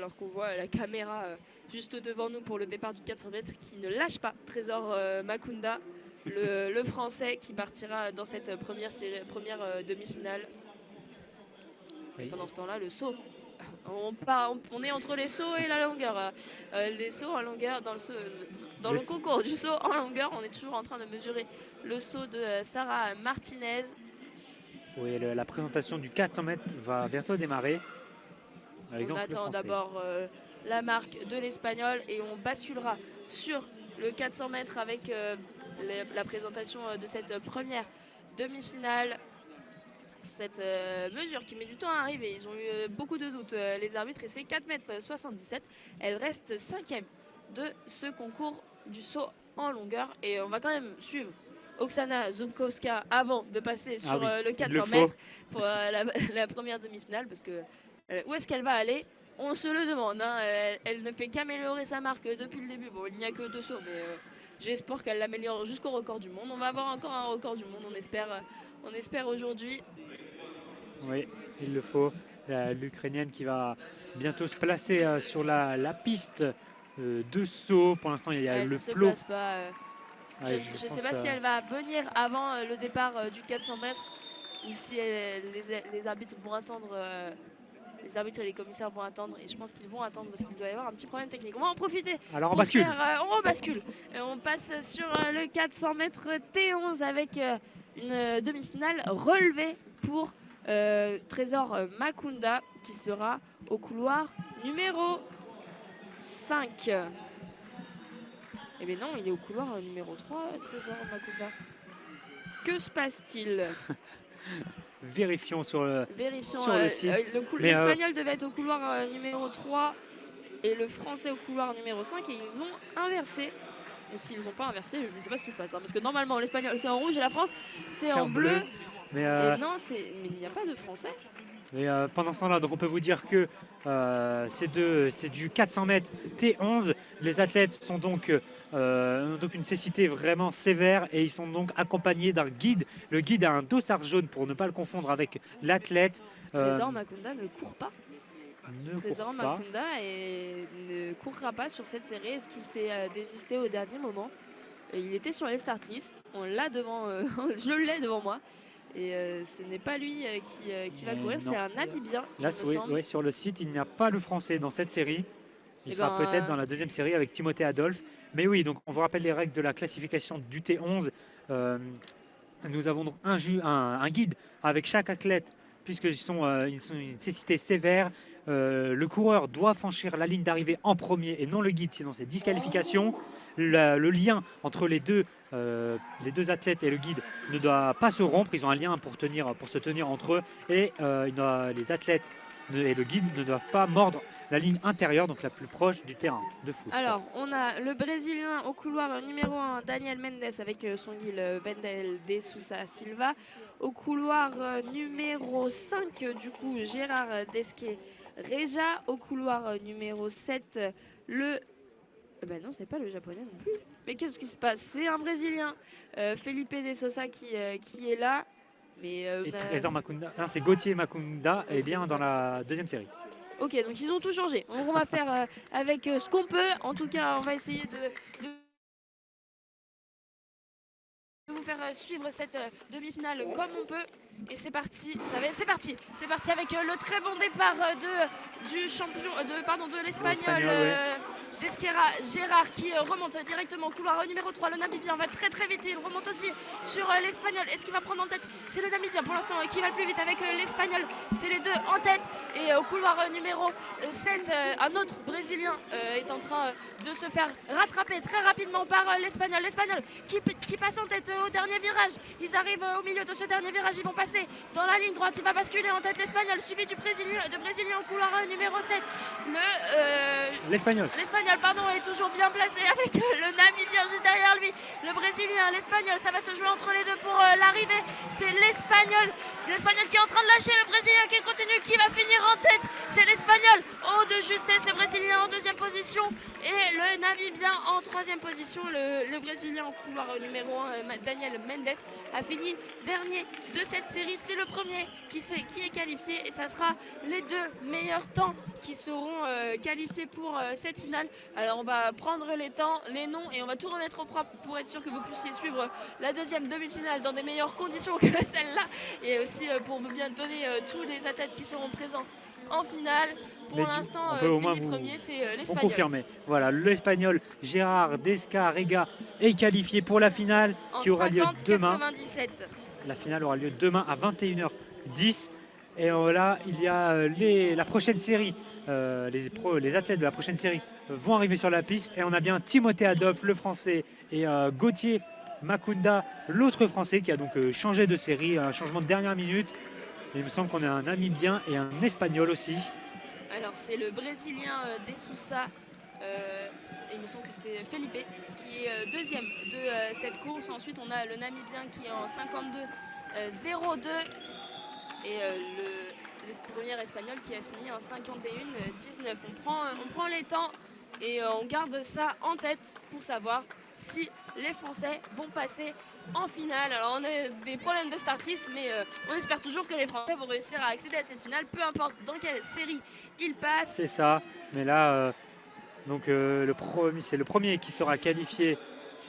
alors qu'on voit la caméra juste devant nous pour le départ du 400 mètres qui ne lâche pas Trésor Makunda, le Français qui partira dans cette première demi-finale. Et pendant ce temps-là, le saut. On est entre les sauts et la longueur. Les sauts en longueur, dans le concours du saut en longueur, on est toujours en train de mesurer le saut de Sarah Martinez. Oui, la présentation du 400 mètres va bientôt démarrer. On attend d'abord la marque de l'Espagnol et on basculera sur le 400 mètres avec la présentation de cette première demi-finale. Cette mesure qui met du temps à arriver, ils ont eu beaucoup de doutes les arbitres et c'est 4,77 m. Elle reste 5e de ce concours du saut en longueur et on va quand même suivre Oksana Zubkowska avant de passer sur le 400 mètres pour la première demi-finale parce que où est-ce qu'elle va aller? On se le demande, hein. Elle ne fait qu'améliorer sa marque depuis le début. Bon, il n'y a que 2 sauts, mais j'espère qu'elle l'améliore jusqu'au record du monde. On va avoir encore un record du monde, on espère aujourd'hui. Oui, il le faut. L'Ukrainienne qui va bientôt se placer sur la piste de saut. Pour l'instant, il y a le plot. Place pas, je ne sais pas si elle va venir avant le départ du 400 mètres ou si les arbitres vont attendre. Les arbitres et les commissaires vont attendre et je pense qu'ils vont attendre parce qu'il doit y avoir un petit problème technique. On va en profiter. Alors on bascule. On rebascule. On passe sur le 400 mètres T11 avec une demi-finale relevée pour Trésor Makunda qui sera au couloir numéro 5. Eh bien non, il est au couloir numéro 3, Trésor Makunda. Que se passe-t-il? Vérifions sur le site. L'Espagnol devait être au couloir numéro 3 et le Français au couloir numéro 5 et ils ont inversé. Et s'ils n'ont pas inversé, je ne sais pas ce qui se passe. Hein, parce que normalement, l'Espagnol c'est en rouge et la France c'est en bleu. Mais il n'y a pas de Français. Et pendant ce temps-là, donc on peut vous dire que c'est du 400 mètres T11. Les athlètes sont donc, ont donc une cécité vraiment sévère et ils sont donc accompagnés d'un guide. Le guide a un dossard jaune pour ne pas le confondre avec l'athlète. Trésor Makunda ne court pas. Trésor Makunda ne courra pas sur cette série. Est-ce qu'il s'est désisté au dernier moment? Il était sur les start list. On l'a devant, je l'ai devant moi. Et ce n'est pas lui qui va courir, c'est un Namibien. Là, sur le site, il n'y a pas le Français dans cette série. Il sera peut-être dans la deuxième série avec Timothée Adolphe. Mais oui, donc on vous rappelle les règles de la classification du T11. Nous avons donc un guide avec chaque athlète, puisqu'ils sont une cécité sévère. Le coureur doit franchir la ligne d'arrivée en premier et non le guide, sinon c'est disqualification. Le lien entre les deux athlètes et le guide ne doit pas se rompre. Ils ont un lien pour se tenir entre eux et les athlètes et le guide ne doivent pas mordre la ligne intérieure, donc la plus proche du terrain de foot. Alors, on a le Brésilien au couloir numéro 1, Daniel Mendes avec son guide Wendel de Sousa Silva. Au couloir numéro 5, du coup, Gérard Desque Reja. Au couloir numéro 7, le... Ben non, c'est pas le japonais non plus. Mais qu'est-ce qui se passe? C'est un Brésilien, Felipe de Sousa qui est là. Mais et Trésor Makunda, c'est Gauthier Makunda est bien dans la deuxième série. Ok, donc ils ont tout changé. On va faire avec ce qu'on peut. En tout cas, on va essayer de vous faire suivre cette demi-finale comme on peut. Et c'est parti, c'est parti avec le très bon départ de l'Espagnol Desquera Gérard qui remonte directement au couloir numéro 3. Le Namibien va très très vite et il remonte aussi sur l'Espagnol. Est-ce qu'il va prendre en tête? C'est le Namibien pour l'instant qui va le plus vite avec l'Espagnol. C'est les deux en tête. Et au couloir numéro 7, un autre Brésilien est en train de se faire rattraper très rapidement par l'Espagnol. L'Espagnol qui passe en tête au dernier virage. Ils arrivent au milieu de ce dernier virage. Ils vont passer dans la ligne droite. Il va basculer en tête l'Espagnol, suivi du Brésilien au couloir numéro 7. L'Espagnol est toujours bien placé avec le Namibien juste derrière lui. Le Brésilien, l'Espagnol, ça va se jouer entre les deux pour l'arrivée. C'est l'Espagnol qui est en train de lâcher, le Brésilien qui continue, qui va finir en tête. C'est l'Espagnol de justesse, le Brésilien en deuxième position et le Namibien en troisième position. Le Brésilien en couloir numéro 1, Daniel Mendes, a fini dernier de cette série, c'est le premier qui est qualifié et ça sera les 2 meilleurs temps qui seront qualifiés pour cette finale. Alors on va prendre les temps, les noms et on va tout remettre au propre pour être sûr que vous puissiez suivre la deuxième demi-finale dans des meilleures conditions que celle-là et aussi pour vous bien donner tous les athlètes qui seront présents en finale. Pour l'instant, fini premier, c'est l'Espagnol. Confirmer. Voilà, l'Espagnol Gérard Descarrega est qualifié pour la finale qui aura lieu demain. 97. La finale aura lieu demain à 21h10. Et là, il y a la prochaine série. Les athlètes de la prochaine série vont arriver sur la piste. Et on a bien Timothée Adolphe, le français, et Gauthier Makunda, l'autre français, qui a donc changé de série, un changement de dernière minute. Et il me semble qu'on a un Namibien et un Espagnol aussi. Alors c'est le Brésilien De Sousa, il me semble que c'était Felipe, qui est deuxième de cette course. Ensuite on a le Namibien qui est en 52-02 et le premier Espagnol qui a fini en 51-19. On prend les temps et on garde ça en tête pour savoir si les Français vont passer en finale. Alors on a des problèmes de start list, mais on espère toujours que les Français vont réussir à accéder à cette finale, peu importe dans quelle série ils passent. C'est ça, mais là, c'est le premier qui sera qualifié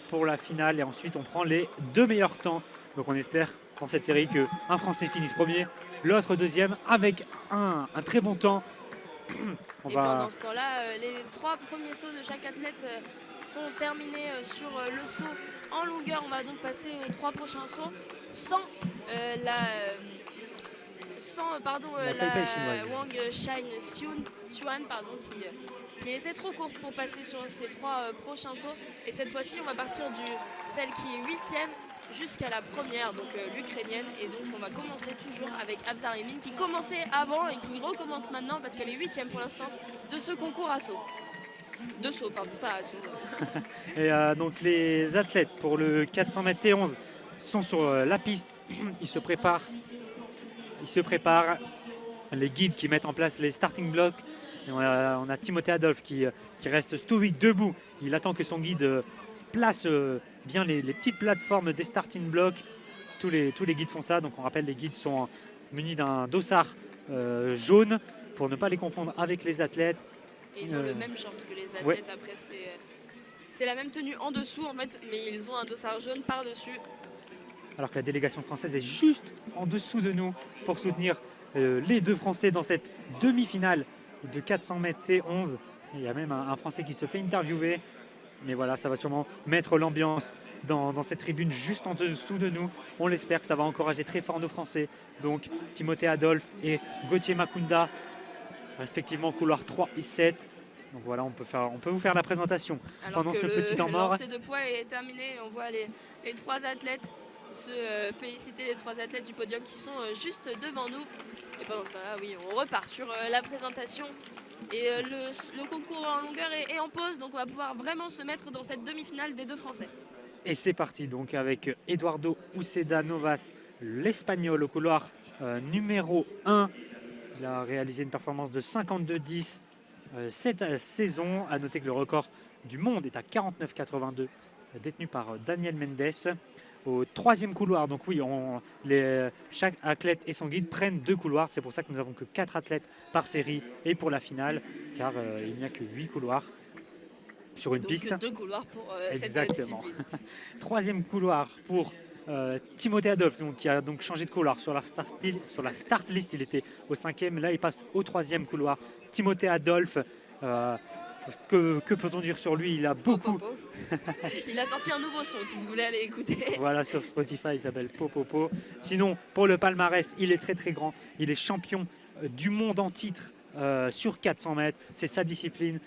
pour la finale et ensuite on prend les 2 meilleurs temps. Donc on espère dans cette série qu'un Français finisse premier, l'autre deuxième avec un très bon temps. Pendant ce temps-là, les 3 premiers sauts de chaque athlète sont terminés sur le saut en longueur. On va donc passer aux 3 prochains sauts sans la Wang Xuan qui était trop courte pour passer sur ces 3 prochains sauts. Et cette fois-ci, on va partir de celle qui est 8e jusqu'à la première, donc l'ukrainienne. Et donc on va commencer toujours avec Afzar Emin qui commençait avant et qui recommence maintenant parce qu'elle est 8e pour l'instant de ce concours à saut. De saut, pardon, pas à saut. Et donc les athlètes pour le 400 mètres T11 sont sur la piste. Ils se préparent. Les guides qui mettent en place les starting blocks. Et on a Timothée Adolphe qui reste stoïque debout. Il attend que son guide place bien les petites plateformes des starting blocks. Tous les guides font ça. Donc on rappelle, les guides sont munis d'un dossard jaune pour ne pas les confondre avec les athlètes. Et ils ont le même short que les athlètes. Ouais. Après, c'est la même tenue en dessous en fait, mais ils ont un dossard jaune par-dessus. Alors que la délégation française est juste en dessous de nous pour soutenir les 2 Français dans cette demi-finale de 400 mètres T11. Il y a même un Français qui se fait interviewer. Mais voilà, ça va sûrement mettre l'ambiance dans cette tribune juste en dessous de nous. On l'espère que ça va encourager très fort nos Français. Donc Timothée Adolphe et Gauthier Makunda, respectivement couloir 3 et 7. Donc voilà, on peut vous faire la présentation. Alors pendant ce petit temps mort. Le lancer de poids est terminé. On voit les 3 athlètes féliciter les 3 athlètes du podium qui sont juste devant nous. Et pendant ce temps-là, oui, on repart sur la présentation. Et le concours en longueur est en pause, donc on va pouvoir vraiment se mettre dans cette demi-finale des 2 Français. Et c'est parti donc avec Eduardo Uceda Novas, l'Espagnol au couloir numéro 1. Il a réalisé une performance de 52-10 cette saison. À noter que le record du monde est à 49,82, détenu par Daniel Mendes. Au 3e couloir, donc oui, chaque athlète et son guide prennent 2 couloirs. C'est pour ça que nous n'avons que 4 athlètes par série et pour la finale, car il n'y a que 8 couloirs sur une piste. 2 couloirs pour Exactement. cette discipline. 3e couloir pour Timothée Adolphe, qui a donc changé de couloir sur la start list. Il était au 5e, là il passe au 3e couloir. Timothée Adolphe, que peut-on dire sur lui? Il a beaucoup. Il a sorti un nouveau son si vous voulez aller écouter. Voilà, sur Spotify, il s'appelle Popopo. Sinon, pour le palmarès, il est très très grand. Il est champion du monde en titre sur 400 mètres. C'est sa discipline.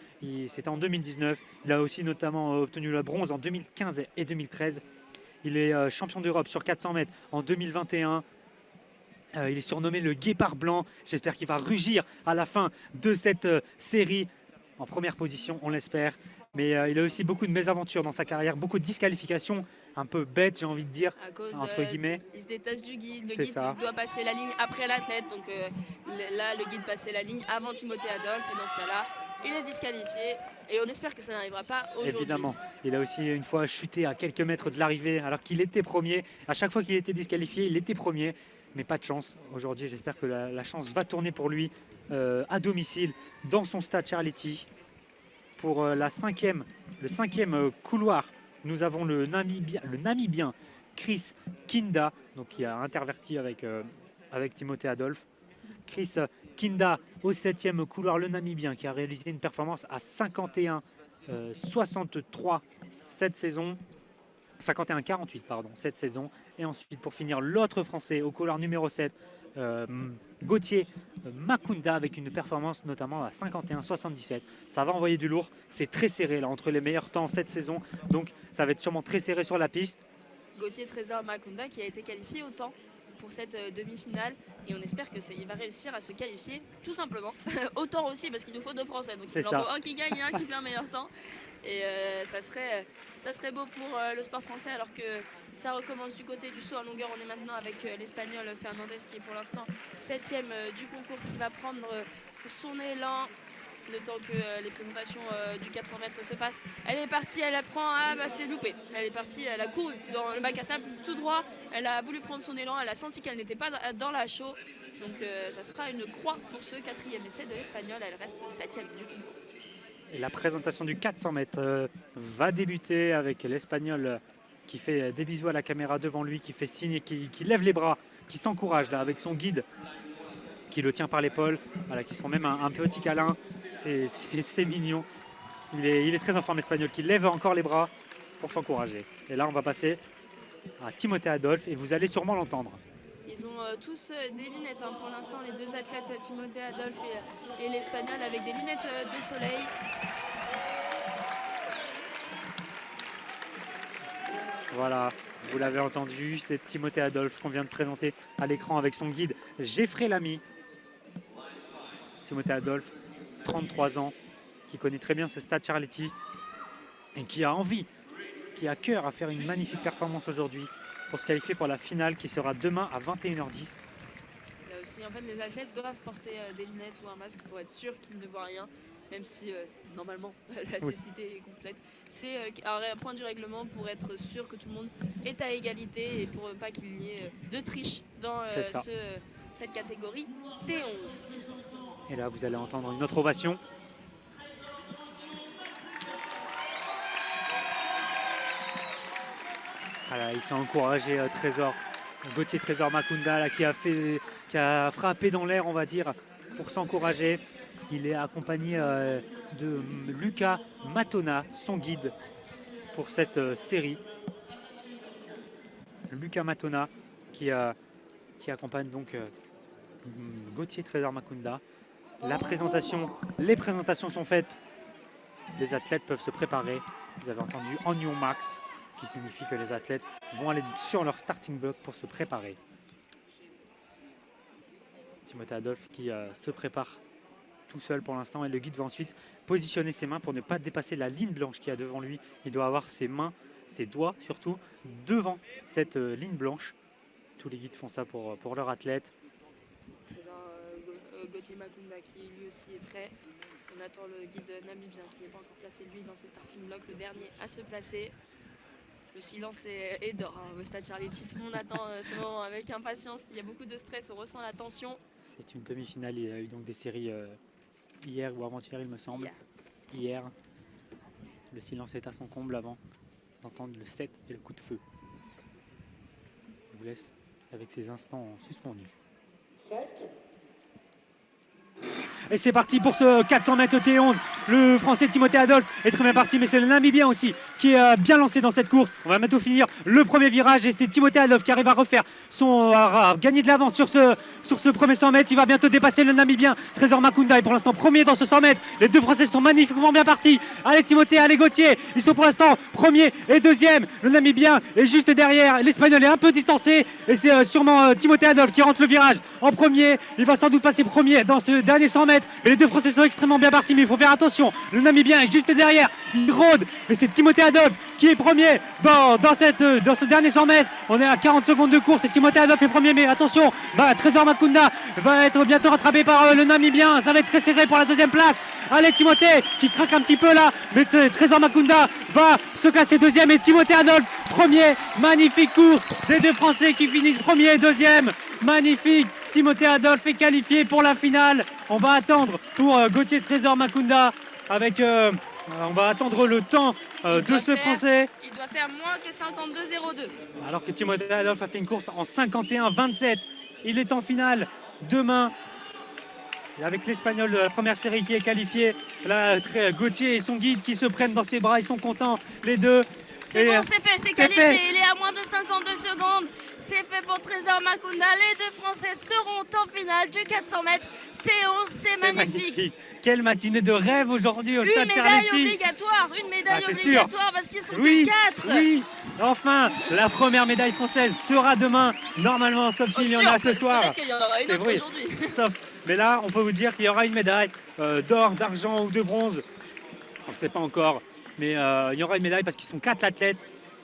C'était en 2019. Il a aussi notamment obtenu le bronze en 2015 et 2013. Il est champion d'Europe sur 400 mètres en 2021. Il est surnommé le Guépard Blanc. J'espère qu'il va rugir à la fin de cette série. En première position, on l'espère. Mais il a aussi beaucoup de mésaventures dans sa carrière, beaucoup de disqualifications, un peu bêtes, j'ai envie de dire, à cause, entre guillemets. Il se détache du guide. Le guide doit passer la ligne après l'athlète. Donc là, le guide passait la ligne avant Timothée Adolphe. Et dans ce cas-là, il est disqualifié. Et on espère que ça n'arrivera pas aujourd'hui. Évidemment. Il a aussi une fois chuté à quelques mètres de l'arrivée alors qu'il était premier. À chaque fois qu'il était disqualifié, il était premier. mais pas de chance. Aujourd'hui, j'espère que la chance va tourner pour lui à domicile, dans son stade Charletti. Pour le cinquième couloir, nous avons le Namibien Chris Kinda, donc qui a interverti avec Timothée Adolphe. Chris Kinda au 7e couloir, le Namibien, qui a réalisé une performance à 51-63 cette saison. 51-48 pardon, cette saison. Et ensuite, pour finir, l'autre Français au couloir numéro 7, Gauthier Makunda, avec une performance notamment à 51-77. Ça va envoyer du lourd. C'est très serré là entre les meilleurs temps cette saison. Donc ça va être sûrement très serré sur la piste. Gauthier Trésor Makunda qui a été qualifié au temps pour cette demi-finale. Et on espère qu'il va réussir à se qualifier tout simplement. Au temps aussi parce qu'il nous faut 2 Français. Donc il en faut un qui gagne et un qui fait un meilleur temps. Et ça serait beau pour le sport français alors que ça recommence du côté du saut en longueur. On est maintenant avec l'Espagnol Fernandez qui est pour l'instant 7e du concours, qui va prendre son élan le temps que les présentations du 400 mètres se passent. Elle est partie, elle apprend, c'est loupé. Elle est partie, elle a couru dans le bac à sable tout droit. Elle a voulu prendre son élan, elle a senti qu'elle n'était pas dans la chaux. Donc ça sera une croix pour ce 4e essai de l'Espagnol. Elle reste 7e du concours. Et la présentation du 400 mètres va débuter avec l'Espagnol qui fait des bisous à la caméra devant lui, qui fait signe, qui lève les bras, qui s'encourage là avec son guide qui le tient par l'épaule, voilà, qui se font même un petit câlin. C'est mignon. Il est très en forme, l'Espagnol, qui lève encore les bras pour s'encourager. Et là, on va passer à Timothée Adolphe et vous allez sûrement l'entendre. Ils ont tous des lunettes pour l'instant, les 2 athlètes, Timothée Adolphe et l'Espagnol, avec des lunettes de soleil. Voilà, vous l'avez entendu, c'est Timothée Adolphe qu'on vient de présenter à l'écran avec son guide Geoffrey Lamy. Timothée Adolphe, 33 ans, qui connaît très bien ce stade Charletti et qui a envie, qui a cœur à faire une magnifique performance aujourd'hui pour se qualifier pour la finale qui sera demain à 21h10. Là aussi, en fait, les athlètes doivent porter des lunettes ou un masque pour être sûr qu'ils ne voient rien, même si normalement la cécité est complète. C'est un point du règlement pour être sûr que tout le monde est à égalité et pour pas qu'il y ait de triche dans cette catégorie T11. Et là, vous allez entendre une autre ovation. Voilà, il s'est encouragé Gauthier Trésor Makunda là, qui a frappé dans l'air, on va dire, pour s'encourager. Il est accompagné de Lucas Matona, son guide pour cette série. Lucas Matona qui accompagne donc Gauthier Trésor Makunda. Les présentations sont faites. Les athlètes peuvent se préparer. Vous avez entendu Onion Max, qui signifie que les athlètes vont aller sur leur starting block pour se préparer. Timothée Adolphe qui se prépare tout seul pour l'instant et le guide va ensuite positionner ses mains pour ne pas dépasser la ligne blanche qu'il y a devant lui. Il doit avoir ses mains, ses doigts surtout, devant cette ligne blanche. Tous les guides font ça pour leur athlète. Gauthier Makunda qui lui aussi est prêt. On attend le guide namibien qui n'est pas encore placé lui dans ses starting blocks, le dernier à se placer. Le silence est d'or au stade Charletti. Tout le monde attend ce moment avec impatience. Il y a beaucoup de stress, on ressent la tension. C'est une demi-finale, il y a eu donc des séries hier ou avant-hier il me semble. Hier. Le silence est à son comble avant d'entendre le 7 et le coup de feu. Je vous laisse avec ces instants suspendus. 7. Et c'est parti pour ce 400 mètres T11. Le Français Timothée Adolphe est très bien parti, mais c'est le Namibien aussi qui est bien lancé dans cette course. On va bientôt finir le premier virage et c'est Timothée Adolphe qui arrive à gagner de l'avance sur ce premier 100 mètres. Il va bientôt dépasser le Namibien Trésor Makunda et pour l'instant premier dans ce 100 mètres. Les 2 Français sont magnifiquement bien partis. Allez Timothée, allez Gauthier. Ils sont pour l'instant premier et deuxième. Le Namibien est juste derrière. L'Espagnol est un peu distancé et c'est sûrement Timothée Adolphe qui rentre le virage en premier. Il va sans doute passer premier dans ce dernier 100 mètres. Mais les 2 Français sont extrêmement bien partis, mais il faut faire attention. Le Namibien est juste derrière, il rôde, mais c'est Timothée Adolphe qui est premier dans ce dernier 100 mètres. On est à 40 secondes de course et Timothée Adolphe est premier, mais attention, Trésor Makunda va être bientôt rattrapé par le Namibien. Ça va être très serré pour la deuxième place. Allez Timothée qui craque un petit peu là, mais Trésor Makunda va se classer deuxième et Timothée Adolphe premier. Magnifique course des 2 Français qui finissent premier et deuxième. Magnifique. Timothée Adolphe est qualifié pour la finale. On va attendre pour Gauthier Trésor Makunda avec... on va attendre le temps de ce Français. Il doit faire moins que 52,02. Alors que Timothée Adolphe a fait une course en 51,27. Il est en finale demain. Et avec l'Espagnol de la première série qui est qualifié. Là, Gauthier et son guide qui se prennent dans ses bras. Ils sont contents, les deux. C'est bon, c'est fait, c'est qualifié. Il est à moins de 52 secondes. C'est fait pour Trésor Makunda. Les deux Français seront en finale du 400 mètres. T11, c'est magnifique. Quelle matinée de rêve aujourd'hui au Stade Charletti. Une médaille obligatoire parce qu'ils sont que 4. Oui, enfin, la première médaille française sera demain, normalement, sauf s'il y en a ce soir. Peut-être qu'il y en aura une autre aujourd'hui. Mais là, on peut vous dire qu'il y aura une médaille d'or, d'argent ou de bronze. On ne sait pas encore, mais il y aura une médaille parce qu'ils sont 4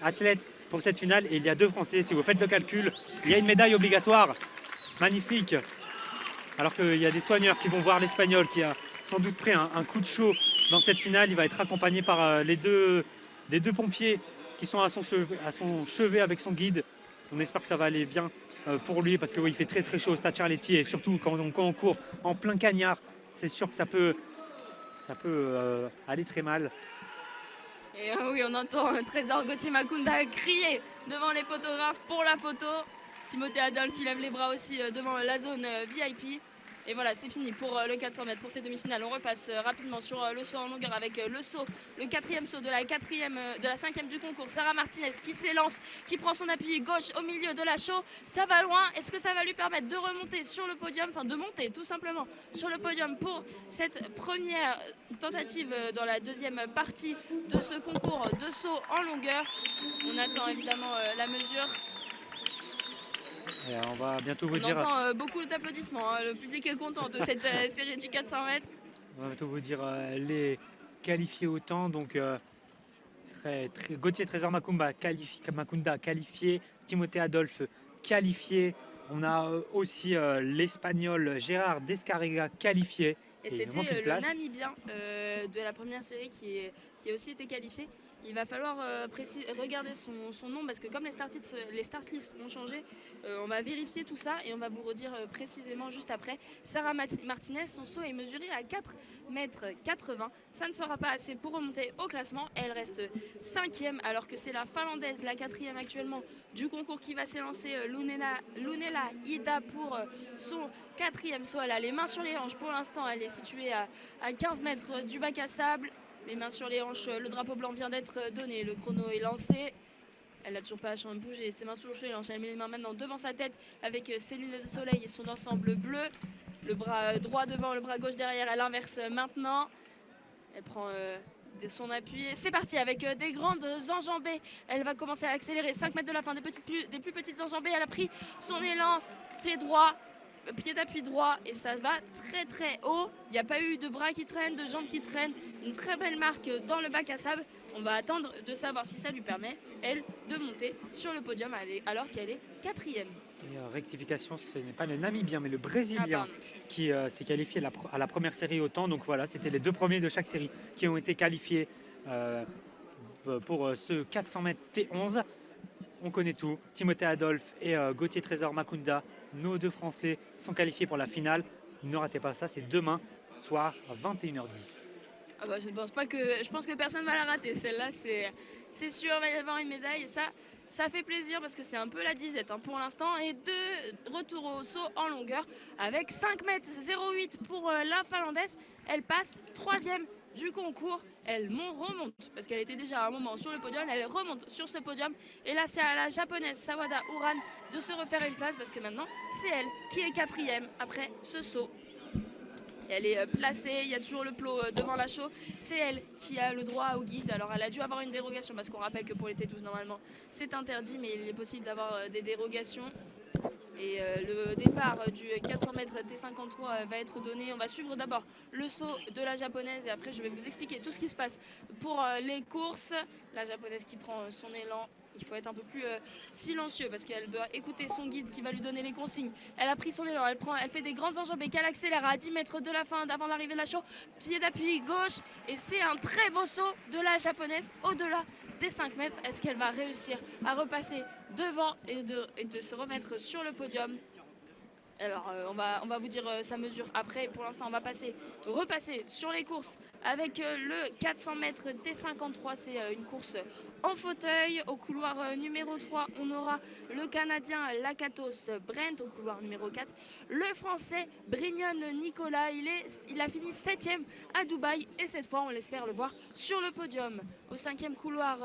athlètes pour cette finale et il y a 2 Français. Si vous faites le calcul, il y a une médaille obligatoire. Magnifique. Alors qu'il y a des soigneurs qui vont voir l'Espagnol qui a sans doute pris un coup de chaud dans cette finale. Il va être accompagné par les deux pompiers qui sont à son chevet avec son guide. On espère que ça va aller bien pour lui parce qu'il fait très très chaud au Stade Charletti et surtout quand on court en plein cagnard, c'est sûr que ça peut aller très mal. Et oui, on entend Trésor Gauthier Makunda crier devant les photographes pour la photo. Timothée Adolphe qui lève les bras aussi devant la zone VIP. Et voilà, c'est fini pour le 400 mètres, pour ces demi-finales. On repasse rapidement sur le saut en longueur avec le saut, le 4e saut de la 5e du concours. Sarah Martinez qui s'élance, qui prend son appui gauche au milieu de la chaux. Ça va loin. Est-ce que ça va lui permettre de remonter sur le podium, enfin de monter tout simplement sur le podium pour cette première tentative dans la deuxième partie de ce concours de saut en longueur. On attend évidemment la mesure. Et on va bientôt vous dire. On entend beaucoup d'applaudissements. Le public est content de cette série du 400 mètres. On va bientôt vous dire les qualifiés au temps. Donc, Gauthier Trésor Makunda qualifié. Timothée Adolphe qualifié. On a aussi l'Espagnol Gérard Descarrega qualifié. Et c'était le Namibien de la première série qui a aussi été qualifié. Il va falloir regarder son nom parce que comme les start lists ont changé, on va vérifier tout ça et on va vous redire précisément juste après. Sarah Martinez, son saut est mesuré à 4,80 m. Ça ne sera pas assez pour remonter au classement. Elle reste 5e alors que c'est la Finlandaise, la 4e actuellement du concours qui va s'élancer, Lunela Ida pour son 4e saut. Elle a les mains sur les hanches pour l'instant. Elle est située à 15 mètres du bac à sable. Les mains sur les hanches, le drapeau blanc vient d'être donné, le chrono est lancé. Elle n'a toujours pas bougé, ses mains sur les hanches. Elle met les mains maintenant devant sa tête avec ses lunettes de soleil et son ensemble bleu. Le bras droit devant, le bras gauche derrière, elle inverse maintenant. Elle prend son appui. C'est parti avec des grandes enjambées. Elle va commencer à accélérer, 5 mètres de la fin, des plus petites enjambées. Elle a pris son élan, pied droit. Pied d'appui droit et ça va très très haut. Il n'y a pas eu de bras qui traînent, de jambes qui traînent. Une très belle marque dans le bac à sable. On va attendre de savoir si ça lui permet, elle, de monter sur le podium alors qu'elle est 4e. Et rectification, ce n'est pas le Namibien mais le Brésilien qui s'est qualifié à la première série au temps. Donc voilà, c'était les 2 premiers de chaque série qui ont été qualifiés pour ce 400 mètres T11. On connaît tout. Timothée Adolphe et Gauthier Trésor Makunda, nos 2 Français, sont qualifiés pour la finale. Ne ratez pas ça, c'est demain soir à 21h10. Ah bah, je pense que personne ne va la rater. Celle-là, c'est sûr, il va y avoir une médaille. Ça fait plaisir parce que c'est un peu la disette pour l'instant. Et de retour au saut en longueur avec 5,08 m pour la Finlandaise. Elle passe 3e du concours. Elle remonte parce qu'elle était déjà à un moment sur le podium. Elle remonte sur ce podium. Et là, c'est à la Japonaise Sawada Uran de se refaire une place parce que maintenant, c'est elle qui est 4e après ce saut. Elle est placée, il y a toujours le plot devant la chaux. C'est elle qui a le droit au guide. Alors elle a dû avoir une dérogation parce qu'on rappelle que pour les T12 normalement c'est interdit, mais il est possible d'avoir des dérogations. Et le départ du 400 mètres T53 va être donné. On va suivre d'abord le saut de la Japonaise et après je vais vous expliquer tout ce qui se passe pour les courses. La Japonaise qui prend son élan. Il faut être un peu plus silencieux parce qu'elle doit écouter son guide qui va lui donner les consignes. Elle a pris son élan, elle fait des grandes enjambées qu'elle accélère à 10 mètres de la fin avant l'arrivée de la chaux. Pied d'appui gauche et c'est un très beau saut de la Japonaise au-delà des 5 mètres. Est-ce qu'elle va réussir à repasser devant et de se remettre sur le podium? Alors, on va vous dire sa mesure après. Pour l'instant, on va repasser sur les courses avec le 400 mètres T53. C'est une course en fauteuil. Au couloir numéro 3, on aura le Canadien Lakatos Brent. Au couloir numéro 4, le Français Brignon Nicolas. Il a fini 7e à Dubaï et cette fois, on l'espère le voir sur le podium. Au 5e couloir,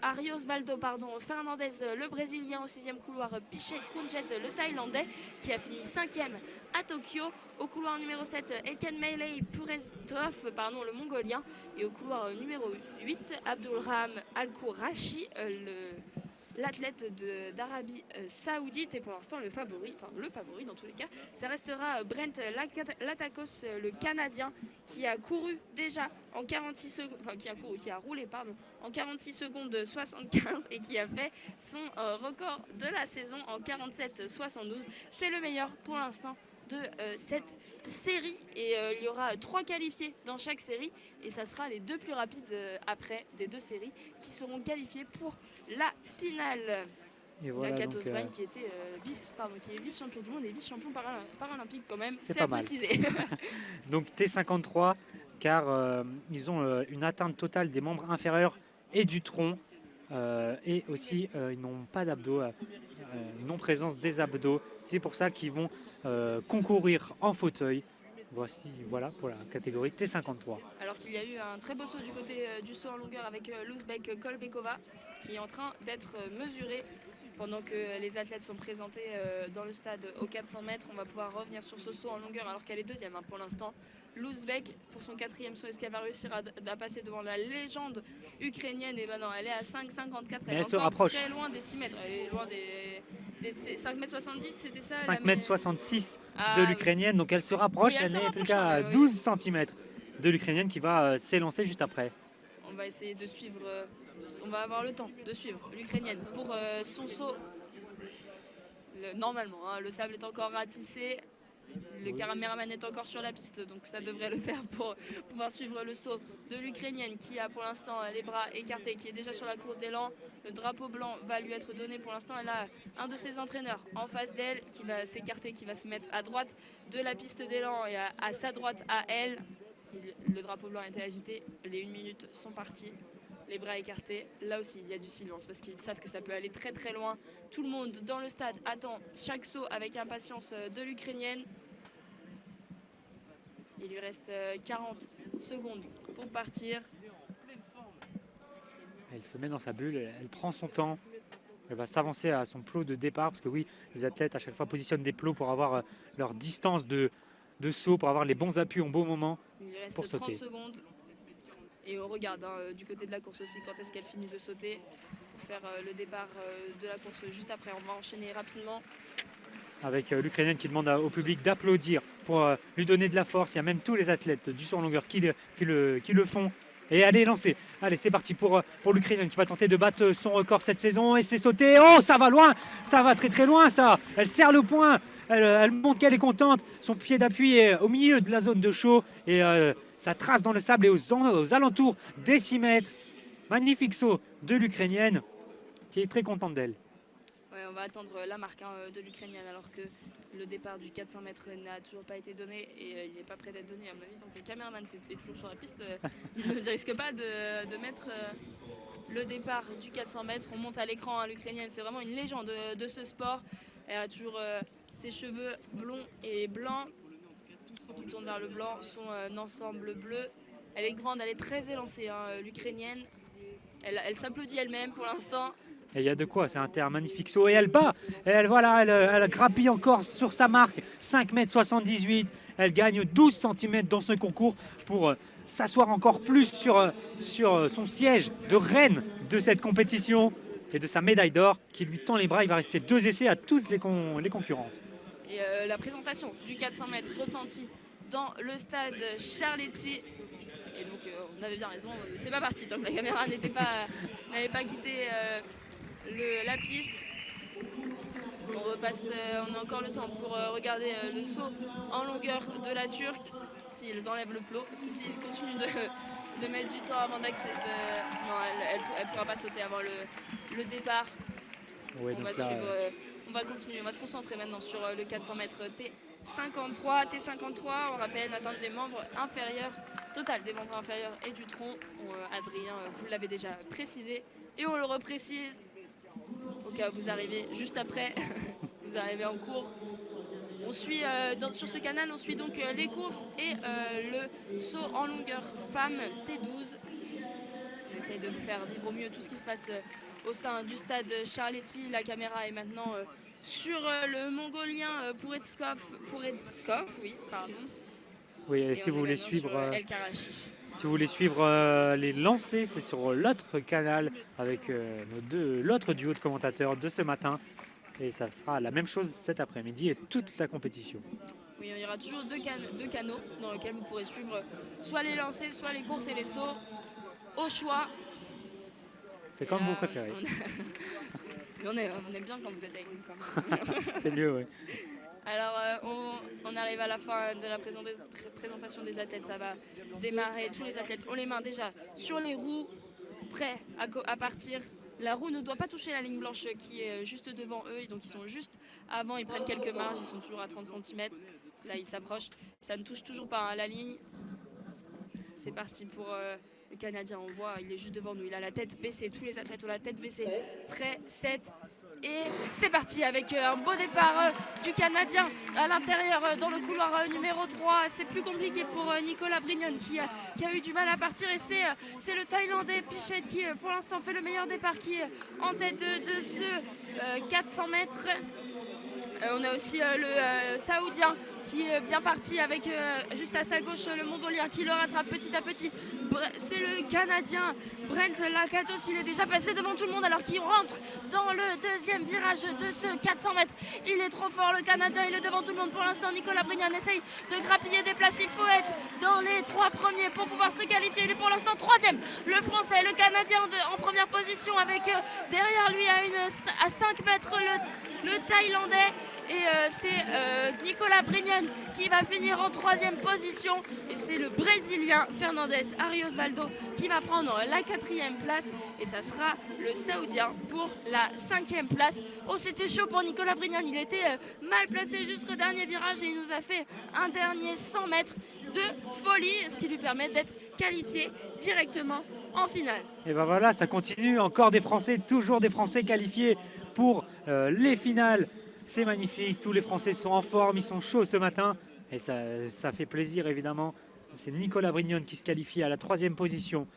Ariosvaldo Fernandez, le Brésilien. Au 6e couloir, Pichet Krunjet, le Thaïlandais, qui a fini 5e à Tokyo. Au couloir numéro 7, Eken Meilei Purestov, le Mongolien. Et au couloir numéro 8, Abdulrahman Al-Kourachi, l'athlète d'Arabie Saoudite. Et pour l'instant, le favori dans tous les cas, ça restera Brent Latakos, le Canadien, qui a couru déjà en 46 secondes, qui a roulé en 46 secondes 75 et qui a fait son record de la saison en 47,72. C'est le meilleur pour l'instant de cette série et il y aura 3 qualifiés dans chaque série et ça sera les 2 plus rapides après des 2 séries qui seront qualifiés pour la finale. Et voilà, Lakatos Brent qui est vice-champion du monde et vice-champion paralympique quand même, c'est à pas mal. préciser. Donc T53 car ils ont une atteinte totale des membres inférieurs et du tronc et aussi ils n'ont pas d'abdos, non-présence des abdos. C'est pour ça qu'ils vont concourir en fauteuil. Voilà pour la catégorie T53. Alors qu'il y a eu un très beau saut du côté du saut en longueur avec l'Ouzbek Kolbekova qui est en train d'être mesurée. Pendant que les athlètes sont présentés dans le stade aux 400 mètres, on va pouvoir revenir sur ce saut en longueur alors qu'elle est 2e pour l'instant. L'Ouzbek, pour son 4e saut, est-ce qu'elle va réussir à passer devant la légende ukrainienne? Et ben non, elle est à 5,54. Elle est se encore rapproche. Très loin des 6 mètres. Elle est loin des 5,70 m, c'était ça? 5,66 m de l'Ukrainienne, donc elle se rapproche. Oui, elle n'est plus qu'à 12 cm de l'Ukrainienne qui va s'élancer juste après. On va essayer de suivre. On va avoir le temps de suivre l'Ukrainienne pour son saut. Normalement, le sable est encore ratissé. Le caméraman est encore sur la piste, donc ça devrait le faire pour pouvoir suivre le saut de l'Ukrainienne qui a pour l'instant les bras écartés, qui est déjà sur la course d'élan. Le drapeau blanc va lui être donné pour l'instant. Elle a un de ses entraîneurs en face d'elle qui va s'écarter, qui va se mettre à droite de la piste d'élan et à sa droite à elle. Le drapeau blanc a été agité, les 1 minute sont parties. Les bras écartés, là aussi il y a du silence parce qu'ils savent que ça peut aller très très loin. Tout le monde dans le stade attend chaque saut avec impatience de l'Ukrainienne. Il lui reste 40 secondes pour partir. Elle se met dans sa bulle, elle prend son temps. Elle va s'avancer à son plot de départ parce que oui, les athlètes à chaque fois positionnent des plots pour avoir leur distance de saut, pour avoir les bons appuis au bon moment. Il lui reste pour 30 sauter. secondes. Et on regarde du côté de la course aussi quand est-ce qu'elle finit de sauter. Il faut faire le départ de la course juste après. On va enchaîner rapidement. Avec l'Ukrainienne qui demande au public d'applaudir pour lui donner de la force. Il y a même tous les athlètes du saut en longueur qui le font. Et allez, lancez. Allez, c'est parti pour l'Ukrainienne qui va tenter de battre son record cette saison. Et c'est sauté. Oh, ça va loin. Ça va très très loin, ça. Elle serre le poing. Elle montre qu'elle est contente. Son pied d'appui est au milieu de la zone de chaud. Et ça trace dans le sable et aux alentours des 6 mètres. Magnifique saut de l'Ukrainienne qui est très contente d'elle. Ouais, on va attendre la marque de l'Ukrainienne alors que le départ du 400 mètres n'a toujours pas été donné et il n'est pas prêt d'être donné à mon avis. Donc le caméraman est toujours sur la piste. Il ne risque pas de mettre le départ du 400 mètres. On monte à l'écran l'Ukrainienne. C'est vraiment une légende de ce sport. Elle a toujours ses cheveux blonds et blancs qui tournent vers le blanc, son ensemble bleu. Elle est grande, elle est très élancée, l'Ukrainienne. Elle s'applaudit elle-même pour l'instant. Et il y a de quoi, c'est un magnifique saut. Et elle bat, et elle grappille encore sur sa marque, 5,78 m. Elle gagne 12 cm dans ce concours pour s'asseoir encore plus sur son siège de reine de cette compétition et de sa médaille d'or qui lui tend les bras. Il va rester 2 essais à toutes les concurrentes. Et la présentation du 400 mètres retentit dans le stade Charletti. Et donc on avait bien raison, c'est pas parti tant que la caméra n'avait pas quitté la piste. On a encore le temps pour regarder le saut en longueur de la Turque. S'ils enlèvent le plot, parce que s'ils continuent de mettre du temps avant d'accéder, non, elle pourra pas sauter avant le départ. Ouais, on va suivre on va continuer, on va se concentrer maintenant sur le 400 mètres T53. T53, on rappelle, atteinte des membres inférieurs, total des membres inférieurs et du tronc. Adrien, vous l'avez déjà précisé, et on le reprécise au cas où vous arrivez juste après, vous arrivez en cours. On suit sur ce canal, on suit donc les courses et le saut en longueur femme T12. On essaye de vous faire vivre au mieux tout ce qui se passe au sein du stade Charletti. La caméra est maintenant sur le mongolien Pouretskov, oui, pardon. Oui, et si vous voulez suivre, les lancers, c'est sur l'autre canal avec l'autre duo de commentateurs de ce matin. Et ça sera la même chose cet après-midi et toute la compétition. Oui, il y aura toujours deux canaux dans lesquels vous pourrez suivre soit les lancers, soit les courses et les sauts. Au choix. C'est comme vous préférez. On est bien quand vous êtes avec nous quand même. C'est mieux, oui. Alors, on arrive à la fin de la présentation des athlètes. Ça va démarrer. Tous les athlètes ont les mains déjà sur les roues, prêts à partir. La roue ne doit pas toucher la ligne blanche qui est juste devant eux. Donc, ils sont juste avant. Ils prennent quelques marges. Ils sont toujours à 30 cm. Là, ils s'approchent. Ça ne touche toujours pas la ligne. C'est parti pour le Canadien. On voit, il est juste devant nous. Il a la tête baissée. Tous les athlètes ont la tête baissée. Prêts, 7. Et c'est parti avec un beau départ du Canadien à l'intérieur dans le couloir numéro 3. C'est plus compliqué pour Nicolas Brignon qui a eu du mal à partir. Et c'est le Thaïlandais Pichet qui pour l'instant fait le meilleur départ, qui est en tête de ce 400 mètres. On a aussi le Saoudien qui est bien parti avec juste à sa gauche le Mongolien qui le rattrape petit à petit. C'est le Canadien Brent Lakatos, il est déjà passé devant tout le monde alors qu'il rentre dans le deuxième virage de ce 400 mètres. Il est trop fort, le Canadien, il est devant tout le monde. Pour l'instant, Nicolas Brignon essaye de grappiller des places. Il faut être dans les 3 premiers pour pouvoir se qualifier. Il est pour l'instant 3e. Le Français, le Canadien en première position avec derrière lui à 5 mètres le Thaïlandais. Et c'est Nicolas Brignon qui va finir en 3e position. Et c'est le Brésilien Fernandez Ariosvaldo qui va prendre la 4e place. Et ça sera le Saoudien pour la 5e place. Oh, c'était chaud pour Nicolas Brignon. Il était mal placé jusqu'au dernier virage et il nous a fait un dernier 100 mètres de folie, ce qui lui permet d'être qualifié directement en finale. Et ben voilà, ça continue. Encore des Français, toujours des Français qualifiés pour les finales. C'est magnifique, tous les Français sont en forme, ils sont chauds ce matin et ça fait plaisir évidemment. C'est Nicolas Brignon qui se qualifie à la 3e position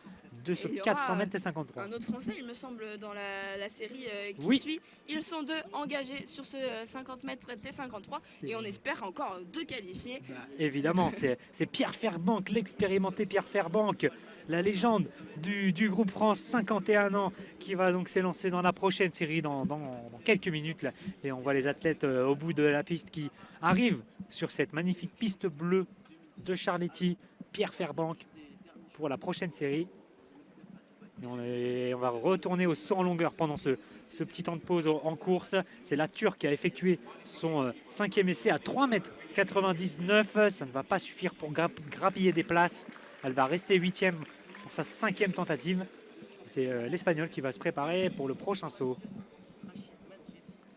de ce 400 mètres T53. Un autre Français, il me semble, dans la série qui suit. Ils sont 2 engagés sur ce 50 mètres T53 et on espère encore 2 qualifiés. Évidemment, c'est Pierre Fairbank, l'expérimenté Pierre Fairbank, la légende du groupe France, 51 ans, qui va donc s'élancer dans la prochaine série dans quelques minutes. Là. Et on voit les athlètes au bout de la piste qui arrivent sur cette magnifique piste bleue de Charletti. Pierre Fairbank pour la prochaine série. Et on va retourner au saut en longueur pendant ce petit temps de pause en course. C'est la Turque qui a effectué son 5e essai à 3,99 m. Ça ne va pas suffire pour grappiller des places. Elle va rester 8e pour sa 5e tentative. C'est l'Espagnol qui va se préparer pour le prochain saut.